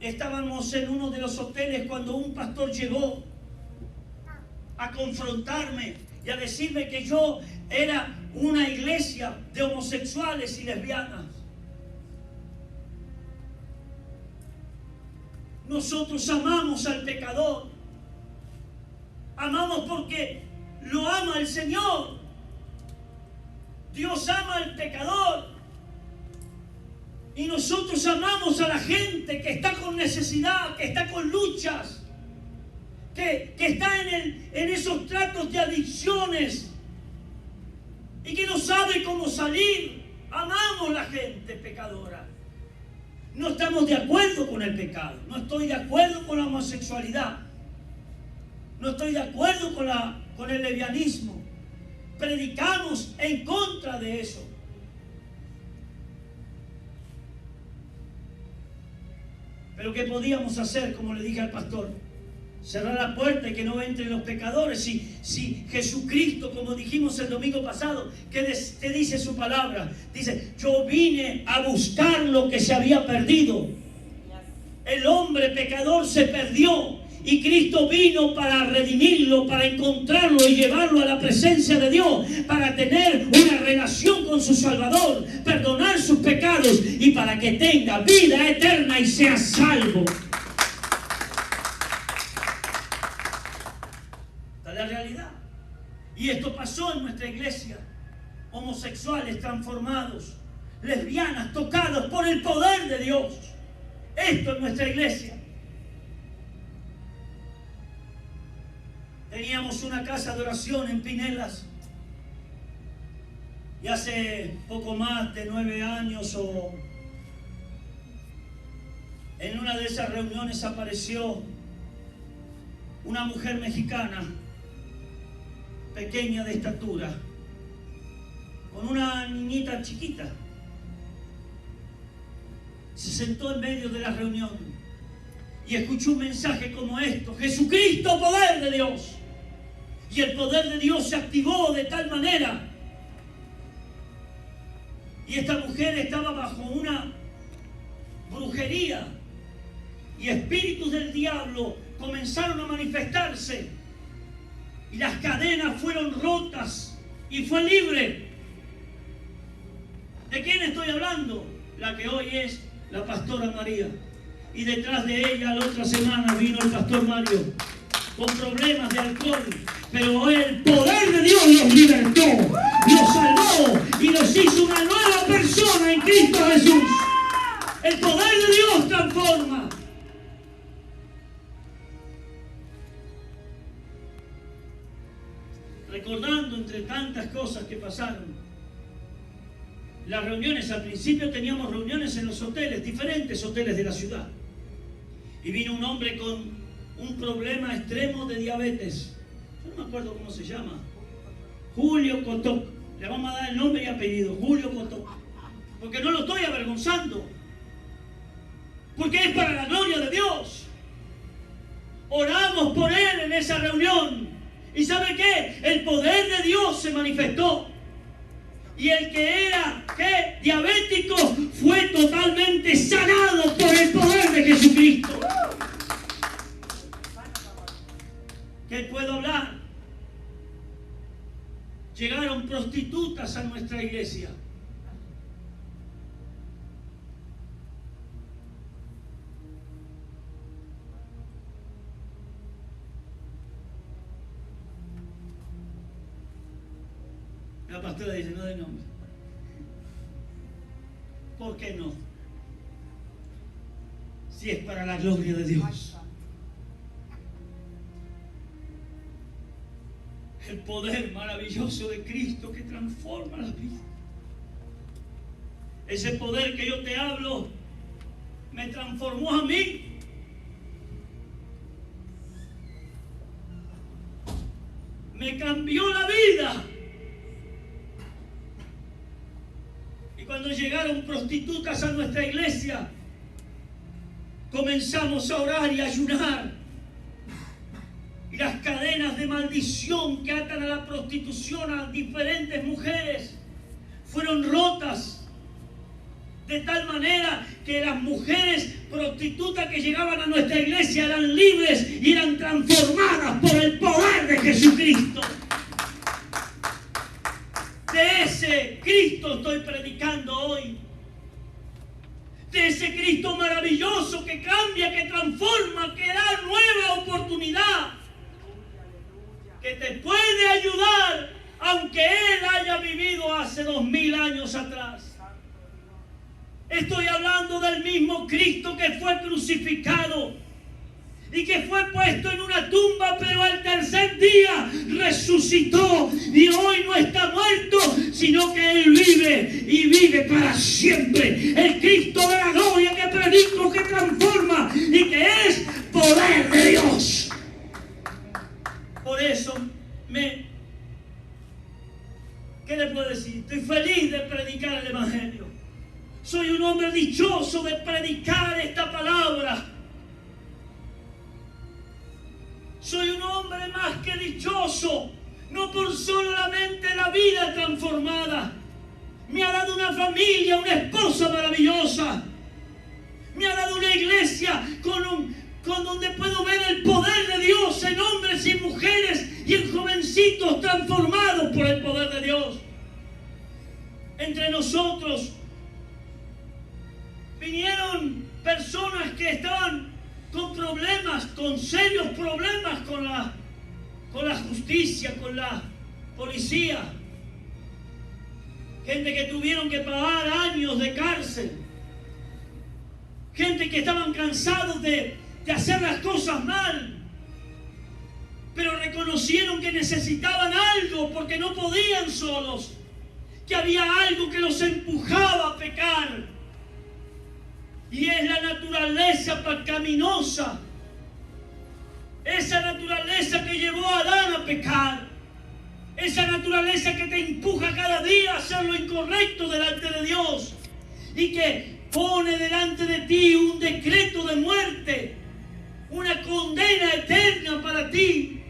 Estábamos en uno de los hoteles cuando un pastor llegó a confrontarme y a decirme que yo era una iglesia de homosexuales y lesbianas. Nosotros amamos al pecador. Amamos porque lo ama el Señor. Dios ama al pecador. Y nosotros amamos a la gente que está con necesidad, que está con luchas, que está en esos tratos de adicciones y que no sabe cómo salir. Amamos a la gente pecadora. No estamos de acuerdo con el pecado. No estoy de acuerdo con la homosexualidad. No estoy de acuerdo con el lesbianismo. Predicamos en contra de eso. Pero ¿qué podíamos hacer? Como le dije al pastor, cerrar la puerta y que no entren los pecadores. Si Jesucristo, como dijimos el domingo pasado, que te dice su palabra, dice, yo vine a buscar lo que se había perdido. El hombre pecador se perdió y Cristo vino para redimirlo, para encontrarlo y llevarlo a la presencia de Dios, para tener una relación con su Salvador, perdonar sus pecados y para que tenga vida eterna y sea salvo. Esta es la realidad. Y esto pasó en nuestra iglesia. Homosexuales transformados, lesbianas tocados por el poder de Dios. Esto es nuestra iglesia. Teníamos una casa de oración en Pinelas y hace poco más de 9 años en una de esas reuniones apareció una mujer mexicana, pequeña de estatura, con una niñita chiquita. Se sentó en medio de la reunión y escuchó un mensaje como esto: Jesucristo, poder de Dios. Y el poder de Dios se activó de tal manera Y esta mujer estaba bajo una brujería. Y espíritus del diablo comenzaron a manifestarse. Y las cadenas fueron rotas. Y fue libre. ¿De quién estoy hablando? La que hoy es la pastora María. Y detrás de ella la otra semana vino el pastor Mario con problemas de alcohol. Pero el poder de Dios los libertó, los salvó y los hizo una nueva persona en Cristo Jesús. El poder de Dios transforma. Recordando entre tantas cosas que pasaron, las reuniones, al principio teníamos reuniones en los hoteles, diferentes hoteles de la ciudad. Y vino un hombre con un problema extremo de diabetes. Yo no me acuerdo cómo se llama. Julio Cotoc. Le vamos a dar el nombre y apellido. Julio Cotoc. Porque no lo estoy avergonzando. Porque es para la gloria de Dios. Oramos por él en esa reunión. ¿Y sabe qué? El poder de Dios se manifestó. Y el que era diabético fue totalmente sanado por el poder de Jesucristo. ¿Qué puedo hablar? Llegaron prostitutas a nuestra iglesia. La pastora dice, no de nombre. ¿Por qué no? Si es para la gloria de Dios. El poder maravilloso de Cristo que transforma la vida. Ese poder que yo te hablo me transformó a mí. Me cambió la vida. Y cuando llegaron prostitutas a nuestra iglesia, comenzamos a orar y a ayunar. Y las cadenas de maldición que atan a la prostitución a diferentes mujeres fueron rotas. De tal manera que las mujeres prostitutas que llegaban a nuestra iglesia eran libres y eran transformadas por el poder de Jesucristo. De ese Cristo estoy predicando hoy. De ese Cristo maravilloso que cambia, que transforma, que da nueva oportunidad. Que te puede ayudar, aunque Él haya vivido hace 2000 años atrás. Estoy hablando del mismo Cristo que fue crucificado y que fue puesto en una tumba, pero al tercer día resucitó y hoy no está muerto, sino que Él vive y vive para siempre. El Cristo de la gloria que predico, que transforma y que es poder de Dios. Por eso, ¿qué le puedo decir? Estoy feliz de predicar el Evangelio. Soy un hombre dichoso de predicar esta palabra. Soy un hombre más que dichoso, no por solamente la vida transformada. Me ha dado una familia, una esposa maravillosa. Me ha dado una iglesia con donde puedo ver el poder de Dios en hombres y mujeres y en jovencitos transformados por el poder de Dios. Entre nosotros vinieron personas que estaban con problemas, con serios problemas con la justicia, con la policía. Gente que tuvieron que pagar años de cárcel. Gente que estaban cansados de hacer las cosas mal, pero reconocieron que necesitaban algo porque no podían solos, que había algo que los empujaba a pecar, y es la naturaleza pecaminosa, esa naturaleza que llevó a Adán a pecar, esa naturaleza que te empuja cada día a hacer lo incorrecto delante de Dios y que pone delante de ti un decreto de muerte, una condena eterna para ti.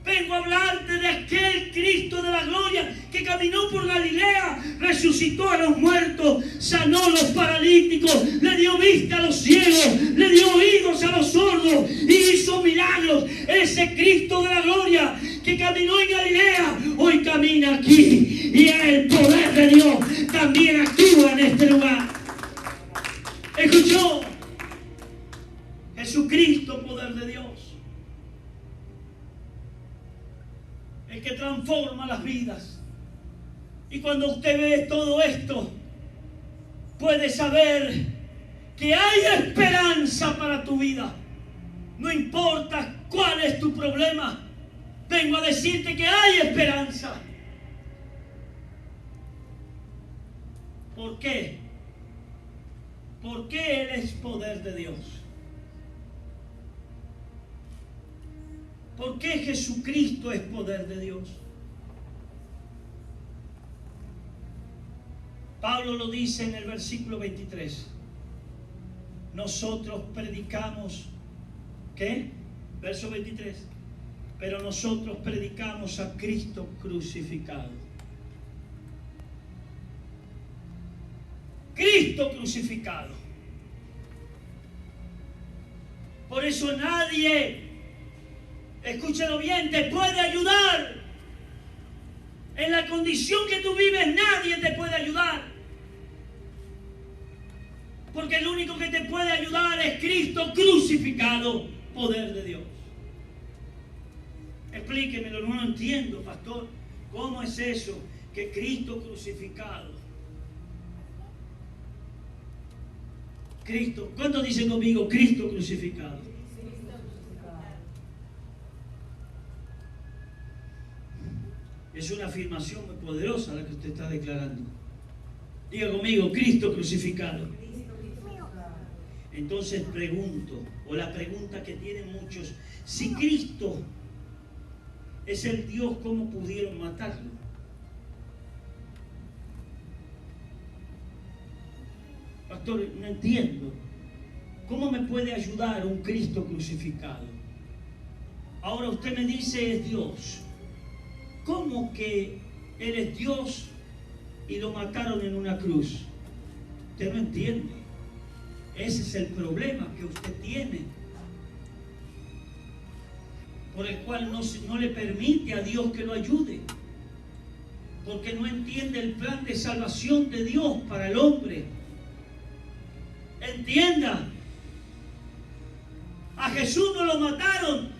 Vengo a hablarte de aquel Cristo de la gloria que caminó por Galilea, resucitó a los muertos, sanó a los paralíticos, le dio vista a los ciegos, le dio oídos a los sordos y hizo milagros. Ese Cristo de la gloria que caminó en Galilea, hoy camina aquí y el poder de Dios también actúa en este lugar. ¿Escuchó? Jesucristo, poder de Dios. El que transforma las vidas. Y cuando usted ve todo esto, puede saber que hay esperanza para tu vida. No importa cuál es tu problema, vengo a decirte que hay esperanza. ¿Por qué? Porque Él es poder de Dios. ¿Por qué Jesucristo es poder de Dios? Pablo lo dice en el versículo 23. Nosotros predicamos, ¿qué? Verso 23. Pero nosotros predicamos a Cristo crucificado. Cristo crucificado. Por eso nadie, escúchalo bien, te puede ayudar. En la condición que tú vives, nadie te puede ayudar. Porque el único que te puede ayudar es Cristo crucificado, poder de Dios. Explíquemelo, no lo entiendo, pastor. ¿Cómo es eso? Que Cristo crucificado. Cristo, ¿cuántos dicen conmigo Cristo crucificado? Es una afirmación muy poderosa la que usted está declarando. Diga conmigo, Cristo crucificado. Entonces pregunto, o la pregunta que tienen muchos, si Cristo es el Dios, ¿cómo pudieron matarlo? Pastor, no entiendo. ¿Cómo me puede ayudar un Cristo crucificado? Ahora usted me dice es Dios. ¿Cómo que Él es Dios y lo mataron en una cruz? Usted no entiende. Ese es el problema que usted tiene, por el cual no le permite a Dios que lo ayude, porque no entiende el plan de salvación de Dios para el hombre. Entienda, a Jesús no lo mataron.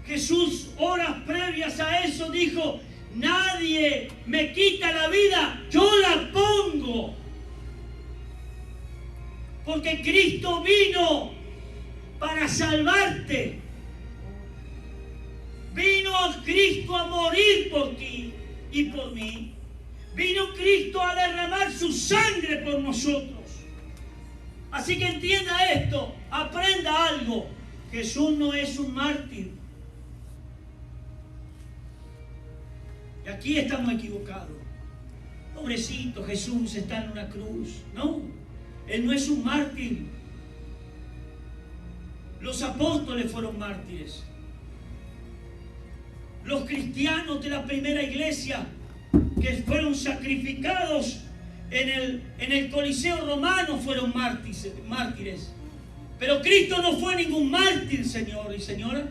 Jesús, horas previas a eso, dijo: nadie me quita la vida, yo la pongo. Porque Cristo vino para salvarte. Vino Cristo a morir por ti y por mí. Vino Cristo a derramar su sangre por nosotros. Así que entienda esto, aprenda algo. Jesús no es un mártir. Y aquí estamos equivocados. Pobrecito, Jesús está en una cruz. No, Él no es un mártir. Los apóstoles fueron mártires. Los cristianos de la primera iglesia que fueron sacrificados en el Coliseo romano fueron mártires. Pero Cristo no fue ningún mártir, señor y señora.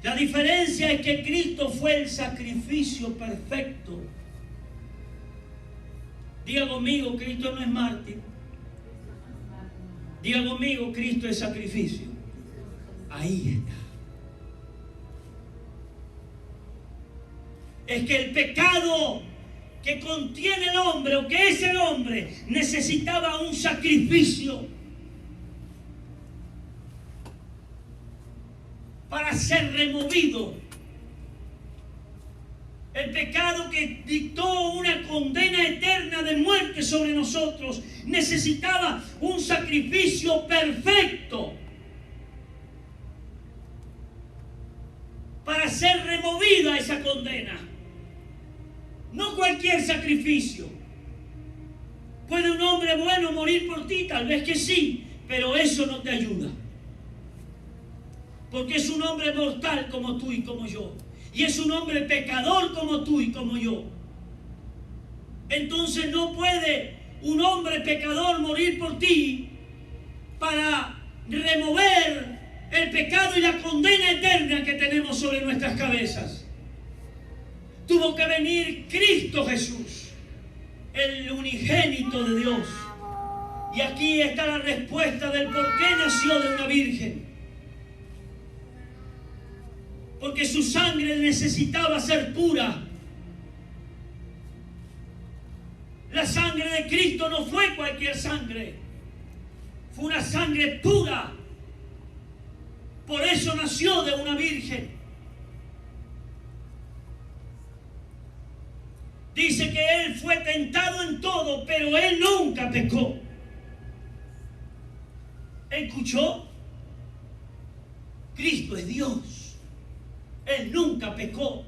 La diferencia es que Cristo fue el sacrificio perfecto. Diga conmigo, Cristo no es mártir. Diga conmigo, Cristo es sacrificio. Ahí está. Es que el pecado que contiene el hombre, o que es el hombre, necesitaba un sacrificio para ser removido. El pecado que dictó una condena eterna de muerte sobre nosotros necesitaba un sacrificio perfecto para ser removida esa condena. No cualquier sacrificio. ¿Puede un hombre bueno morir por ti? Tal vez que sí, pero eso no te ayuda. Porque es un hombre mortal como tú y como yo. Y es un hombre pecador como tú y como yo. Entonces no puede un hombre pecador morir por ti para remover el pecado y la condena eterna que tenemos sobre nuestras cabezas. Tuvo que venir Cristo Jesús, el unigénito de Dios. Y aquí está la respuesta del por qué nació de una virgen. Porque su sangre necesitaba ser pura. La sangre de Cristo no fue cualquier sangre. Fue una sangre pura. Por eso nació de una virgen. Dice que Él fue tentado en todo, pero Él nunca pecó. ¿Escuchó? Cristo es Dios. Él nunca pecó.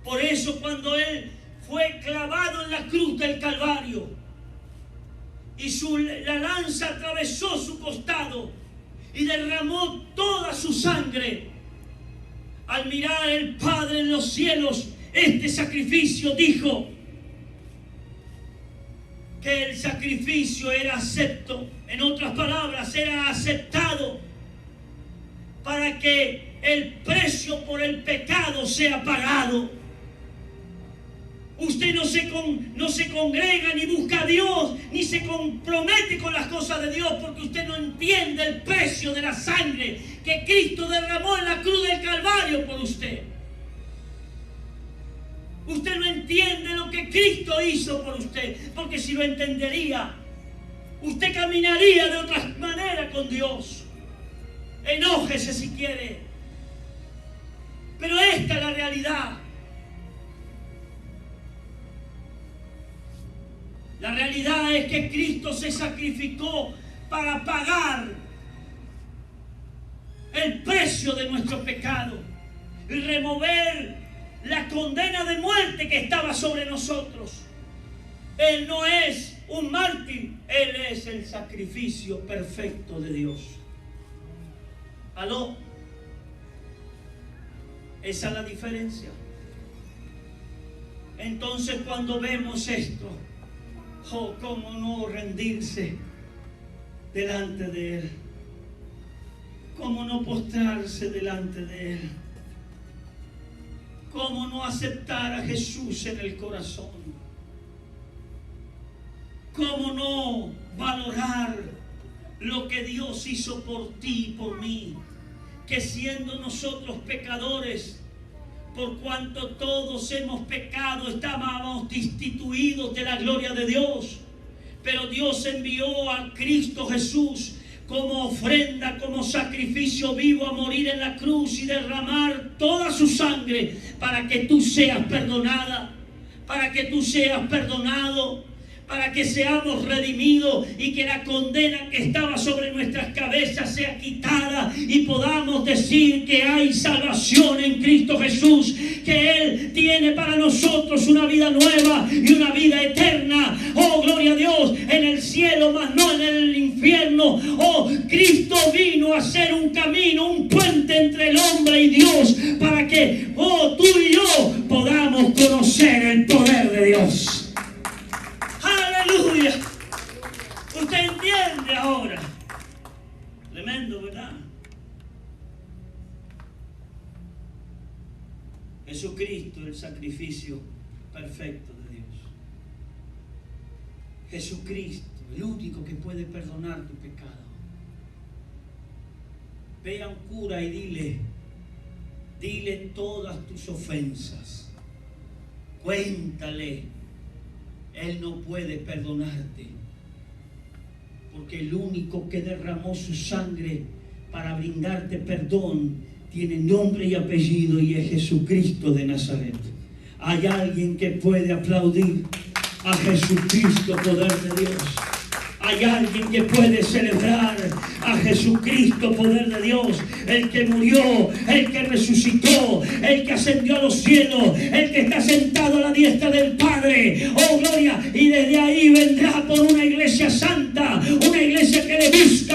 Por eso cuando Él fue clavado en la cruz del Calvario y la lanza atravesó su costado y derramó toda su sangre, al mirar el Padre en los cielos este sacrificio, dijo que el sacrificio era acepto. En otras palabras, era aceptado para que el precio por el pecado sea pagado. Usted no se congrega ni busca a Dios, ni se compromete con las cosas de Dios, porque usted no entiende el precio de la sangre que Cristo derramó en la cruz del Calvario por usted. Usted no entiende lo que Cristo hizo por usted, porque si lo entendería, usted caminaría de otra manera con Dios. Enójese si quiere, pero esta es la realidad. La realidad es que Cristo se sacrificó para pagar el precio de nuestro pecado y remover la condena de muerte que estaba sobre nosotros. Él no es un mártir, Él es el sacrificio perfecto de Dios. ¿Aló? Esa es la diferencia. Entonces cuando vemos esto, oh, cómo no rendirse delante de Él, cómo no postrarse delante de Él, cómo no aceptar a Jesús en el corazón, cómo no valorar lo que Dios hizo por ti y por mí, que siendo nosotros pecadores, por cuanto todos hemos pecado, estábamos destituidos de la gloria de Dios. Pero Dios envió a Cristo Jesús como ofrenda, como sacrificio vivo a morir en la cruz y derramar toda su sangre para que tú seas perdonada, para que tú seas perdonado, para que seamos redimidos y que la condena que estaba sobre nuestras cabezas sea quitada y podamos decir que hay salvación en Cristo Jesús, que Él tiene para nosotros una vida nueva y una vida eterna. Oh, gloria a Dios, en el cielo, mas no en el infierno. Oh, Cristo vino a hacer un camino, un puente entre el hombre y Dios, para que, oh, tú y yo podamos conocer el poder de Dios. ¡Aleluya! ¿Usted entiende ahora? Tremendo, ¿verdad? Jesucristo, el sacrificio perfecto de Dios. Jesucristo, el único que puede perdonar tu pecado. Ve a un cura y dile todas tus ofensas. Cuéntale. Él no puede perdonarte, porque el único que derramó su sangre para brindarte perdón tiene nombre y apellido, y es Jesucristo de Nazaret. Hay alguien que puede aplaudir a Jesucristo, poder de Dios. Hay alguien que puede celebrar a Jesucristo, poder de Dios, el que murió, el que resucitó, el que ascendió a los cielos, el que está sentado a la diestra del Padre. Oh, gloria, y desde ahí vendrá por una iglesia santa, una iglesia que le busca